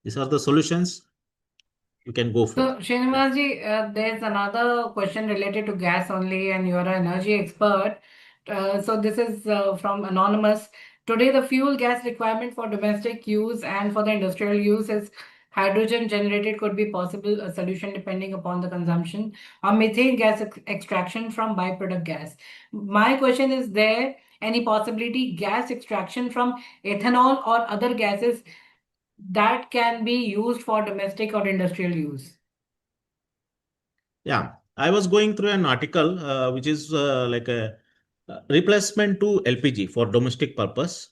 these are the solutions you can go for. So, Srinivas ji, there's another question related to gas only, and you're an energy expert. So this is from Anonymous. Today, the fuel gas requirement for domestic use and for the industrial use is hydrogen generated could be possible a solution depending upon the consumption or methane gas extraction from byproduct gas. My question is there any possibility gas extraction from ethanol or other gases that can be used for domestic or industrial use? Yeah, I was going through an article which is like a replacement to LPG for domestic purpose.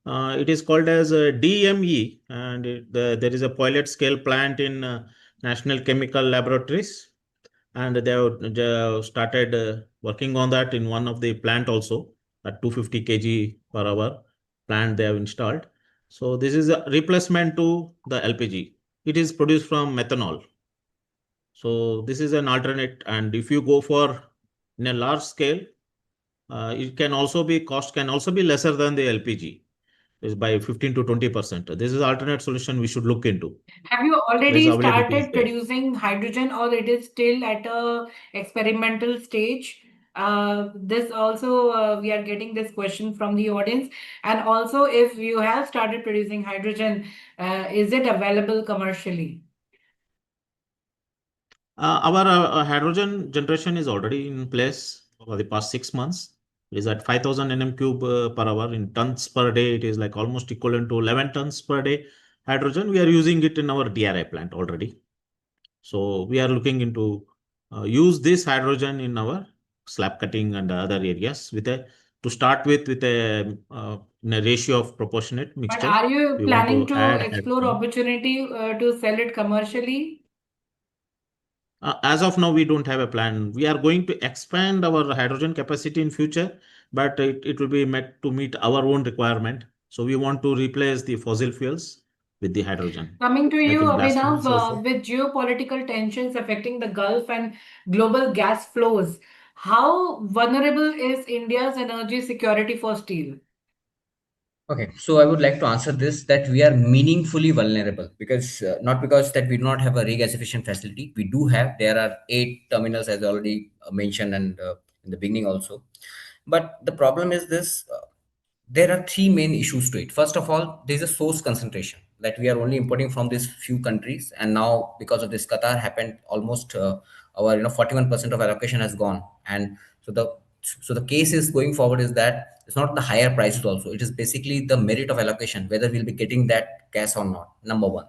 It is called as DME, and there is a pilot scale plant in National Chemical Laboratories, and they have started working on that in one of the plant also at 250 kg per hour plant they have installed. So this is a replacement to the LPG. It is produced from methanol. So this is an alternate, and if you go for in a large scale, it can also be cost can also be lesser than the LPG, is by 15 to 20%. This is alternate solution we should look into. Have you This already availability is started there. producing hydrogen or it is still at a experimental stage? This also, we are getting this question from the audience. And also, if you have started producing hydrogen, is it available commercially? Our hydrogen generation is already in place for the past 6 months. It is at 5,000 nm cube per hour in tons per day. It is like almost equivalent to 11 tons per day hydrogen. We are using it in our DRI plant already. So we are looking into use this hydrogen in our slab cutting and other areas with a to start with a in a ratio of proportionate But mixture. are you We want planning to to add explore hydrogen. opportunity to sell it commercially? As of now, we don't have a plan. We are going to expand our hydrogen capacity in future, but it will be met to meet our own requirement. So we want to replace the fossil fuels with the hydrogen, Coming to like you, in blast Abhinav, furnace also. with geopolitical tensions affecting the Gulf and global gas flows, how vulnerable is India's energy security for steel? Okay, so I would like to answer this that we are meaningfully vulnerable because not because that we do not have a regasification facility. We do have. There are 8 terminals, as already mentioned, and in the beginning also. But the problem is this: there are three main issues to it. First of all, there is a source concentration that we are only importing from these few countries, and now because of this Qatar happened, almost our 41% of allocation has gone, and so the case is going forward is that it's not the higher prices also. It is basically the merit of allocation, whether we'll be getting that gas or not. Number one.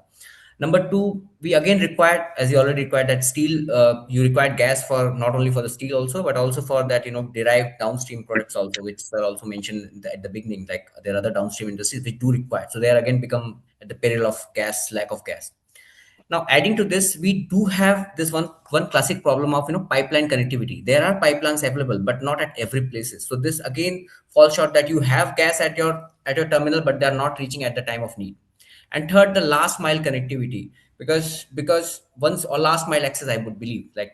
Number two, we again required, as you already required that steel, you required gas for not only for the steel also, but also for that, derived downstream products also, which were also mentioned at the beginning, like there are other downstream industries which do require. So they are again become at the peril of gas, lack of gas. Now, adding to this, we do have this one classic problem of pipeline connectivity. There are pipelines available, but not at every places. So this again falls short that you have gas at your terminal, but they are not reaching at the time of need. And third, the last mile connectivity, because once or last mile access, I would believe, like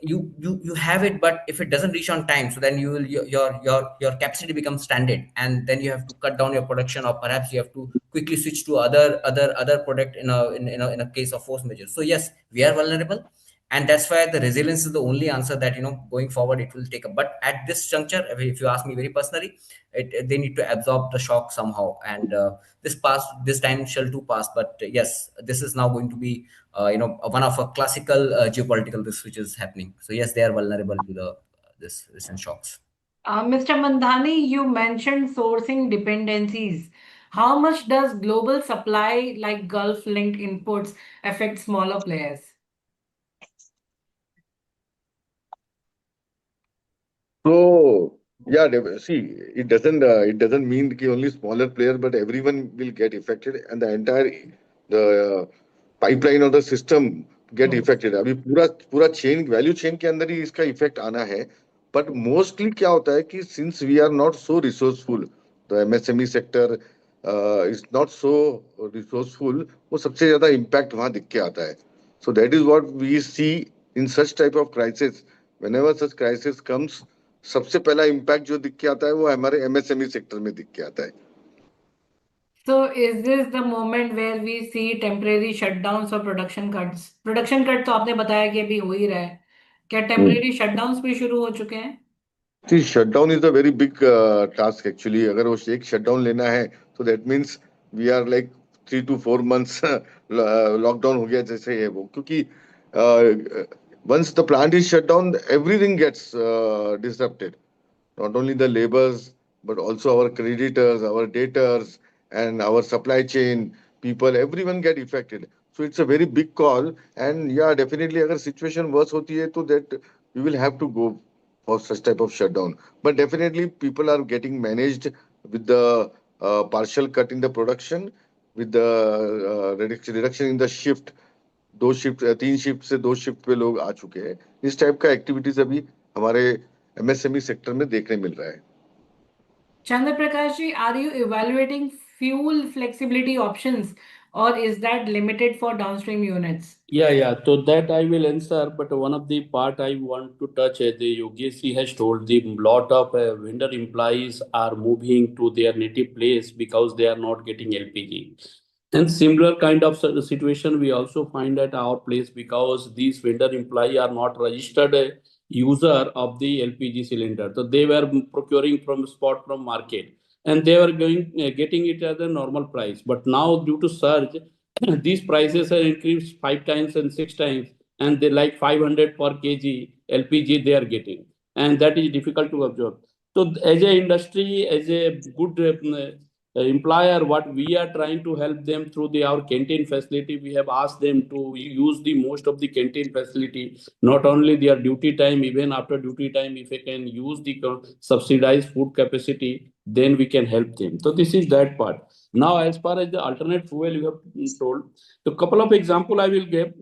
you have it, but if it doesn't reach on time, so then you will your capacity becomes stranded, and then you have to cut down your production, or perhaps you have to quickly switch to other product in a case of force majeure. So yes, we are vulnerable, and that's why the resilience is the only answer that going forward it will take up. But at this juncture, if you ask me very personally, they need to absorb the shock somehow, and this time shall too pass. But yes, this is now going to be one of a classical geopolitical risk which is happening. So yes, they are vulnerable to the this recent shocks. Mr. Mandhani, you mentioned sourcing dependencies. How much does global supply like Gulf linked inputs affect smaller players? So yeah, see, it doesn't mean that only smaller players, but everyone will get affected, and the entire the pipeline or the system get affected. अभी पूरा पूरा chain value chain के अंदर ही इसका effect आना है. But mostly क्या होता है कि since we are not so resourceful, the MSME sector is not so resourceful, वो सबसे ज्यादा इम्पैक्ट वहां दिख के आता है. So that is what we see in such type of crisis. Whenever such crisis comes, सबसे पहला इम्पैक्ट जो दिख के आता है वो हमारे एमएसएमई सेक्टर में दिख के आता है. So is this the moment where we see temporary shutdowns or production cuts? Production cut तो आपने बताया कि अभी हो ही रहा है. क्या temporary shutdowns भी शुरू हो चुके हैं? See, shutdown is a very big task actually. अगर वो एक shutdown लेना है, so that means we are like 3 to 4 months lockdown हो गया जैसे है वो, क्योंकि once the plant is shut down, everything gets disrupted. Not only the labors, but also our creditors, our debtors, and our supply chain people, everyone get affected. So it's a very big call. And yeah, definitely, अगर situation worse होती है, तो that we will have to go for such type of shutdown. But definitely, people are getting managed with the partial cut in the production, with the reduction in the shift. 2 shift 3 shift से 2 shift पे लोग आ चुके हैं. इस type का activities अभी हमारे MSME sector में देखने मिल रहा है. Chandra Prakashji, are you evaluating fuel flexibility options or is that limited for downstream units? Yeah. So that I will answer, but one of the part I want to touch, the Yogesh has told, the lot of vendor employees are moving to their native place because they are not getting LPG. And similar kind of situation we also find at our place because these vendor employee are not registered user of the LPG cylinder. So they were procuring from spot from market and they were going getting it at a normal price. But now due to surge, these prices have increased 5 times and 6 times, and they like 500 per kg LPG they are getting, and that is difficult to absorb. So, as a industry, as a good employer, what we are trying to help them through our canteen facility, we have asked them to use the most of the canteen facility, not only their duty time, even after duty time, if they can use the subsidized food capacity, then we can help them. So this is that part. Now, as far as the alternate fuel you have told, so couple of example I will give.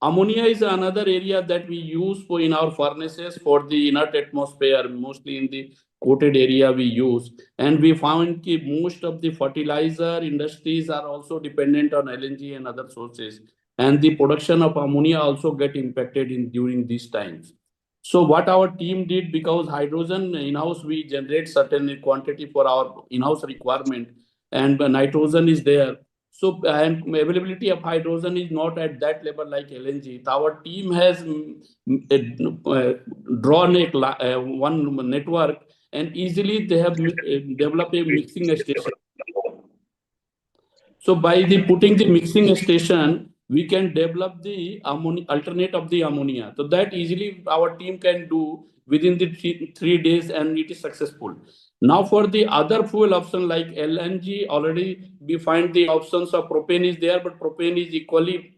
Ammonia is another area that we use for in our furnaces for the inert atmosphere, mostly in the coated area we use. And we found that most of the fertilizer industries are also dependent on LNG and other sources. And the production of ammonia also get impacted in during these times. So what our team did, because hydrogen in-house, we generate certain quantity for our in-house requirement, and nitrogen is there. So and availability of hydrogen is not at that level like LNG. Our team has drawn one network, and easily they have developed a mixing station. So by the putting the mixing station, we can develop the ammonia, alternate of the ammonia. So that easily our team can do within the 3 days, and it is successful. Now for the other fuel option like LNG, already we find the options of propane is there, but propane is equally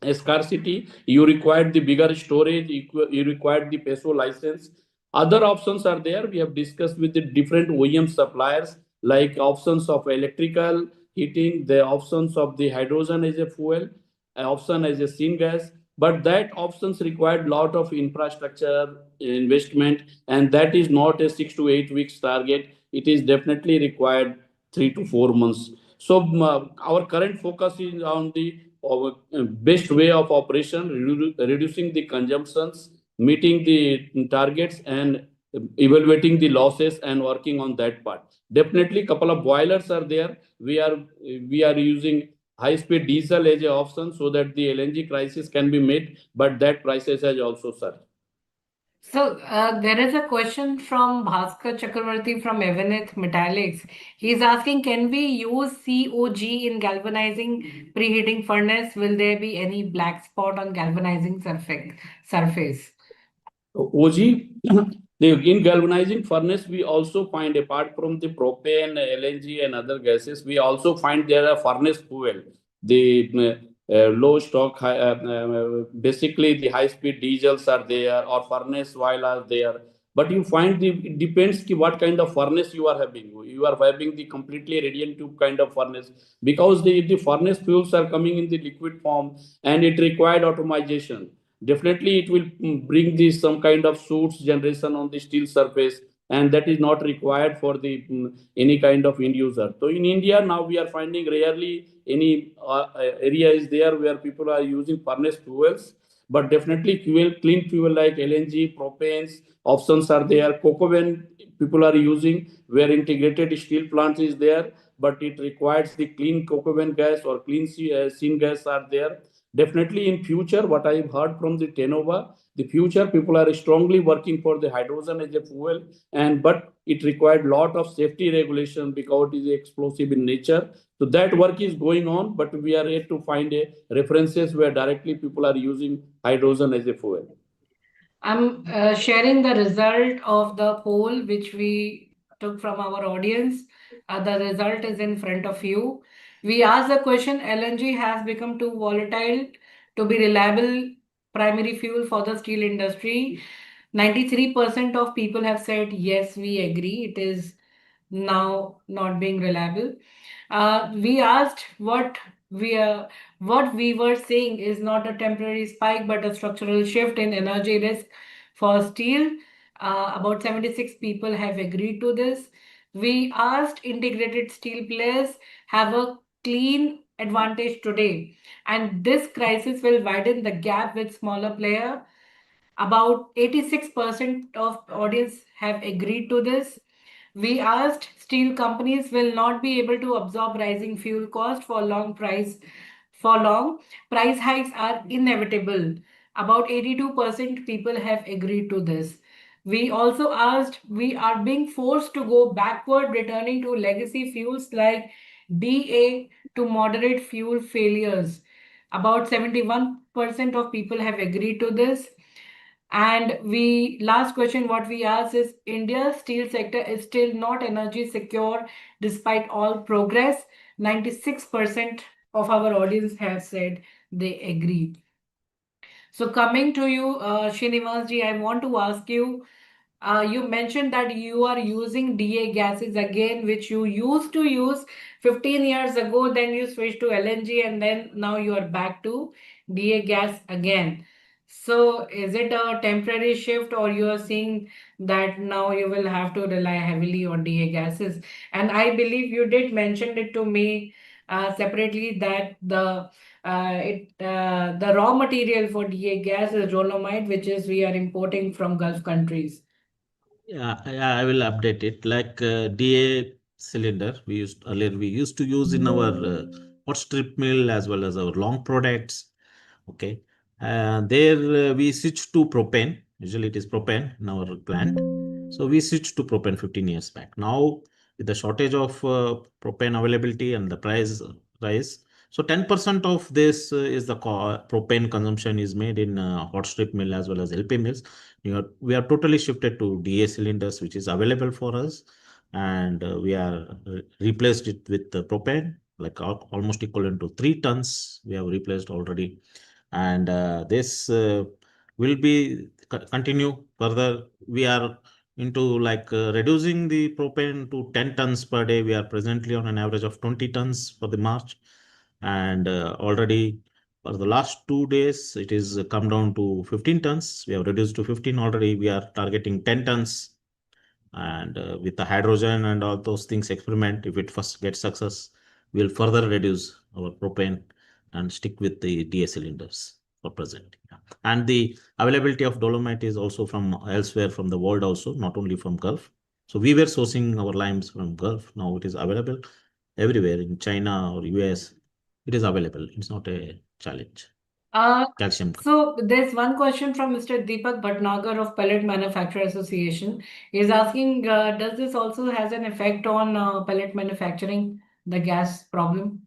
a scarcity. You require the bigger storage, you require the PESO license. Other options are there. We have discussed with the different OEM suppliers, like options of electrical heating, the options of the hydrogen as a fuel, option as a syngas. But that options required lot of infrastructure investment, and that is not a 6 to 8 weeks target. It is definitely required 3 to 4 months. So our current focus is on the best way of operation, reducing the consumptions, meeting the targets, and evaluating the losses and working on that part. Definitely, couple of boilers are there. We are using high-speed diesel as an option so that the LNG crisis can be met, but that prices has also surged. So there is a question from Bhaskar Chakravarti from Evanith Metallics. He's asking, can we use COG in galvanizing preheating furnace? Will there be any black spot on galvanizing surface? OG, in galvanizing furnace, we also find, apart from the propane, LNG, and other gases, we also find there are furnace fuel. The low stock, basically the high speed diesels are there, or furnace oil are there. But you find it depends what kind of furnace you are having. You are having the completely radiant tube kind of furnace, because the furnace fuels are coming in the liquid form, and it required automation. Definitely it will bring this some kind of soot generation on the steel surface, and that is not required for the any kind of end user. So in India now we are finding rarely any area is there where people are using furnace fuels, but definitely clean fuel like LNG, propanes options are there. Coke oven people are using, where integrated steel plants is there, but it requires the clean coke oven gas or clean syngas are there. Definitely in future, what I've heard from the Tenova, the future people are strongly working for the hydrogen as a fuel, but it required lot of safety regulation because it is explosive in nature. So that work is going on, but we are yet to find a references where directly people are using hydrogen as a fuel. I'm sharing the result of the poll which we took from our audience. The result is in front of you. We asked the question, LNG has become too volatile to be reliable primary fuel for the steel industry. 93% of people have said yes, we agree. It is now not being reliable. We asked what we were seeing is not a temporary spike but a structural shift in energy risk for steel. About 76 people have agreed to this. We asked integrated steel players have a clean advantage today, and this crisis will widen the gap with smaller player. About 86% of audience have agreed to this. We asked steel companies will not be able to absorb rising fuel cost for long. Price hikes are inevitable. About 82% people have agreed to this. We also asked, we are being forced to go backward, returning to legacy fuels like DA to moderate fuel failures. About 71% of people have agreed to this. And we last question what we asked is India's steel sector is still not energy secure despite all progress. 96% of our audience have said they agree. So coming to you, Srinivas ji, I want to ask you, you mentioned that you are using DA gases again, which you used to use 15 years ago, then you switched to LNG, and then now you are back to DA gas again. So is it a temporary shift, or you are seeing that now you will have to rely heavily on DA gases? And I believe you did mention it to me separately that the raw material for DA gas is dolomite, which is we are importing from Gulf countries. Yeah, I will update it. Like DA cylinder, we used to use in our hot strip mill as well as our long products. Okay, there we switched to propane. Usually it is propane in our plant. So we switched to propane 15 years back. Now with the shortage of propane availability and the price rise, so 10% of this is the propane consumption is made in hot strip mill as well as LP mills. We are totally shifted to DA cylinders, which is available for us, and we are replaced it with the propane, like almost equivalent to 3 tons. We have replaced already, and this will be continue further. We are into like reducing the propane to 10 tons per day. We are presently on an average of 20 tons for the March, and already for the last 2 days it is come down to 15 tons. We have reduced to 15 already. We are targeting 10 tons, and with the hydrogen and all those things experiment, if it first gets success, we'll further reduce our propane and stick with the DA cylinders for present. Yeah. And the availability of dolomite is also from elsewhere from the world also, not only from Gulf. So we were sourcing our limes from Gulf. Now it is available everywhere in China or US. It is available. It's not a challenge. Calcium. So there's one question from Mr. Deepak Bhatnagar of Pellet Manufacturer Association. He's asking, does this also has an effect on pellet manufacturing, the gas problem?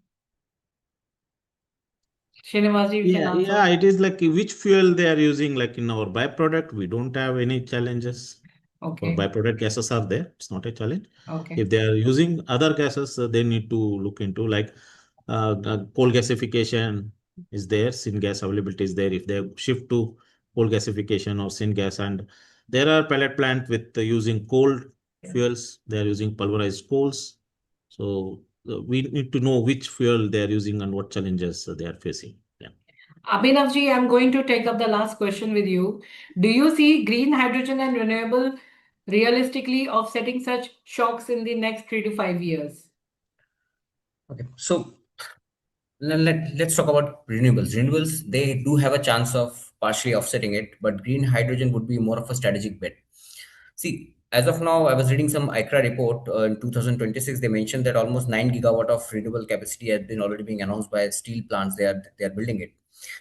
Srinivas, you can answer. Yeah, it is like which fuel they are using. Like in our byproduct, we don't have any challenges. Okay. Byproduct gases are there. It's not a challenge. Okay. If they are using other gases, they need to look into like coal gasification is there, syngas availability is there. If they shift to coal gasification or syngas, and there are pellet plant with using coal fuels, they are using pulverized coals. So we need to know which fuel they are using and what challenges they are facing. Yeah. Abhinavji, I'm going to take up the last question with you. Do you see green hydrogen and renewable realistically offsetting such shocks in the next 3 to 5 years? Okay, so let's talk about renewables. Renewables, they do have a chance of partially offsetting it, but green hydrogen would be more of a strategic bet. See, as of now, I was reading some ICRA report in 2026. They mentioned that almost 9 gigawatt of renewable capacity has been already being announced by steel plants. They are building it.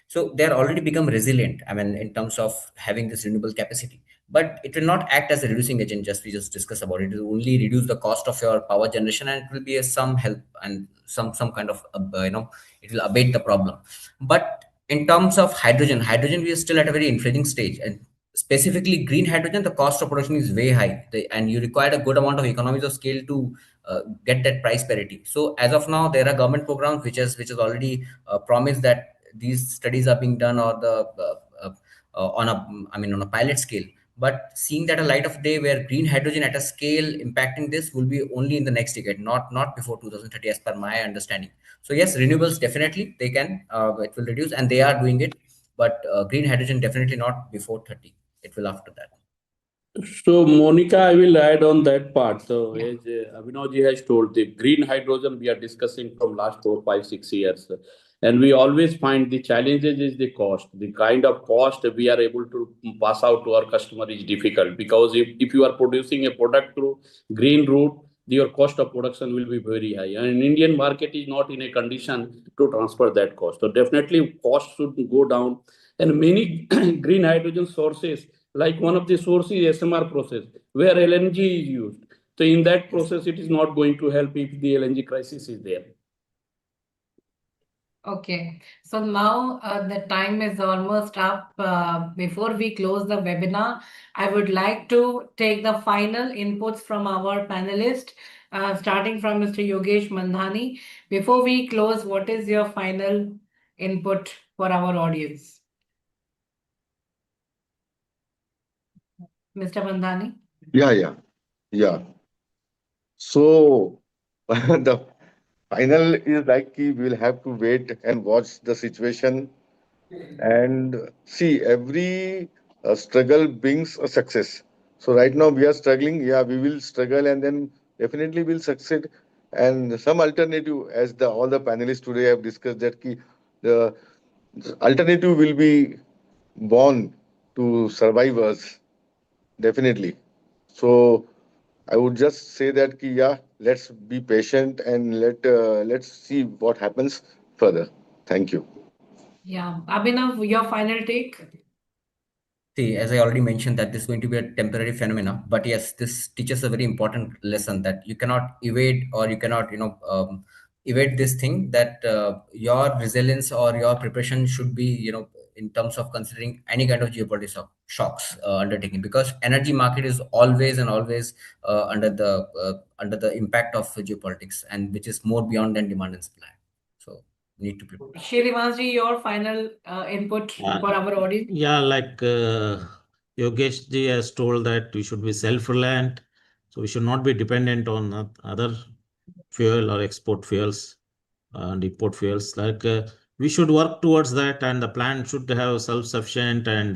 So they are already become resilient, I mean, in terms of having this renewable capacity. But it will not act as a reducing agent, just we just discussed about it. It will only reduce the cost of your power generation, and it will be a some help and some kind of it will abate the problem. But in terms of hydrogen we are still at a very infringing stage, and specifically green hydrogen, the cost of production is way high, and you require a good amount of economies of scale to get that price parity. So as of now, there are government programs which has already promised that these studies are being done, or the on a on a pilot scale. But seeing that a light of day where green hydrogen at a scale impacting this will be only in the next decade, not before 2030, as per my understanding. So yes, renewables definitely they can, it will reduce, and they are doing it. But green hydrogen definitely not before 30. It will after that. So, Monica, I will add on that part. So, Yeah. as Abhinavji has told, the green hydrogen we are discussing from last 4, 5, 6 years. And we always find the challenges is the cost. The kind of cost we are able to pass out to our customer is difficult, because if you are producing a product through green route, your cost of production will be very high. And Indian market is not in a condition to transfer that cost. So definitely cost should go down. And many green hydrogen sources, like one of the sources is SMR process, where LNG is used. So in that process, it is not going to help if the LNG crisis is there. Okay, so now the time is almost up. Before we close the webinar, I would like to take the final inputs from our panelists, starting from Mr. Yogesh Mandhani. Before we close, what is your final input for our audience? Mr. Mandhani? Yeah. So the final is like we'll have to wait and watch the situation and see every struggle brings a success. So right now we are struggling. Yeah, we will struggle and then definitely we'll succeed. And some alternative, as all the panelists today have discussed, that the alternative will be born to survive us definitely. So I would just say that yeah, let's be patient and let's see what happens further. Thank you. Yeah, Abhinav, your final take? See, as I already mentioned, that this is going to be a temporary phenomena. But yes, this teaches a very important lesson that you cannot evade, or you cannot, evade this thing, that your resilience or your preparation should be, in terms of considering any kind of geopolitical shocks undertaking, because energy market is always and always under the impact of geopolitics, and which is more beyond than demand and supply. So need to prepare. Shrivansji, your final input for our audience? Yeah, like Yogesh ji has told that we should be self-reliant, so we should not be dependent on other fuel or export fuels and import fuels. Like we should work towards that, and the plant should have self-sufficient, and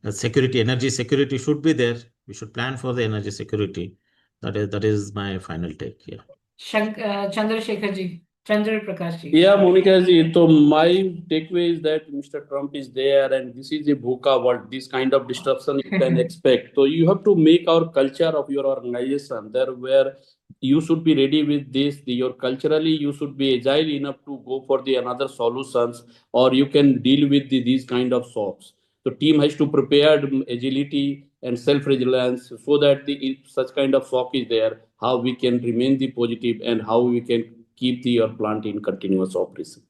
the security, energy security should be there. We should plan for the energy security. That is my final take. Yeah. Chandrasekharji, Chandra Prakashji. Yeah, Monica ji, so my takeaway is that Mr. Trump is there, and this is a VUCA world. This kind of disruption you can expect. So you have to make our culture of your organization there, where you should be ready with this. Your culturally, you should be agile enough to go for the another solutions, or you can deal with these kind of shocks. So team has to prepare agility and self-resilience, so that if such kind of shock is there, how we can remain the positive and how we can keep your plant in continuous operation.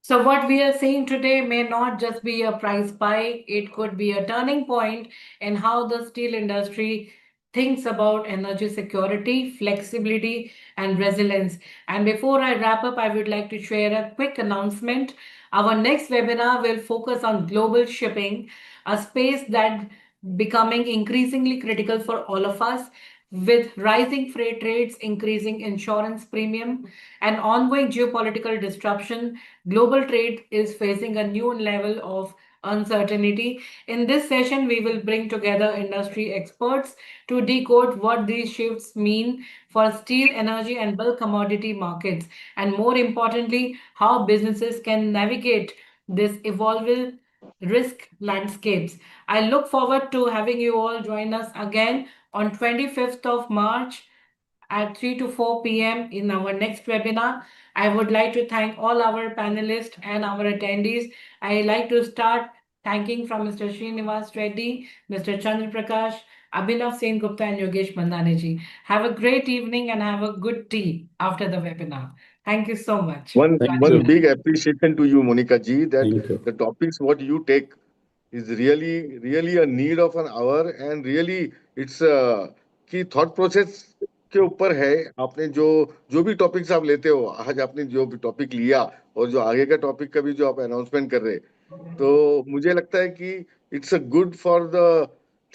So what we are seeing today may not just be a price spike, it could be a turning point in how the steel industry thinks about energy security, flexibility, and resilience. And before I wrap up, I would like to share a quick announcement. Our next webinar will focus on global shipping, a space that becoming increasingly critical for all of us. With rising freight rates, increasing insurance premium, and ongoing geopolitical disruption, global trade is facing a new level of uncertainty. In this session, we will bring together industry experts to decode what these shifts mean for steel, energy, and bulk commodity markets, and more importantly, how businesses can navigate this evolving risk landscapes. I look forward to having you all join us again on 25th of March at 3 to 4 p.m. in our next webinar. I would like to thank all our panelists and our attendees. I like to start thanking from Mr. Srinivas Reddy, Mr. Chandra Prakash, Abhinav Sen Gupta, and Yogesh Mandane ji. Have a great evening and have a good tea after the webinar. Thank you so much. One Thank one you. big appreciation to you, Monica ji, that Thank you. the topics what you take is really a need of an hour, and really it's कि thought process के ऊपर है. आपने जो भी topics आप लेते हो, आज आपने जो भी टॉपिक लिया और जो आगे का टॉपिक का भी जो आप अनाउंसमेंट कर रहे, तो मुझे लगता है कि it's a good for the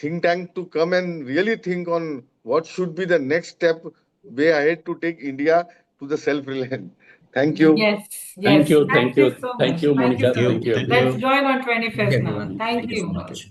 think tank to come and really think on what should be the next step way ahead to take India to the self-reliant. Thank you. Yes, Thank yes. you. Thank you so Thank much. you, Thank Monica. you, sir. Thank you. Thank Let's you. join on Thank you, 25th now. everyone. Thank Thank you so you. much.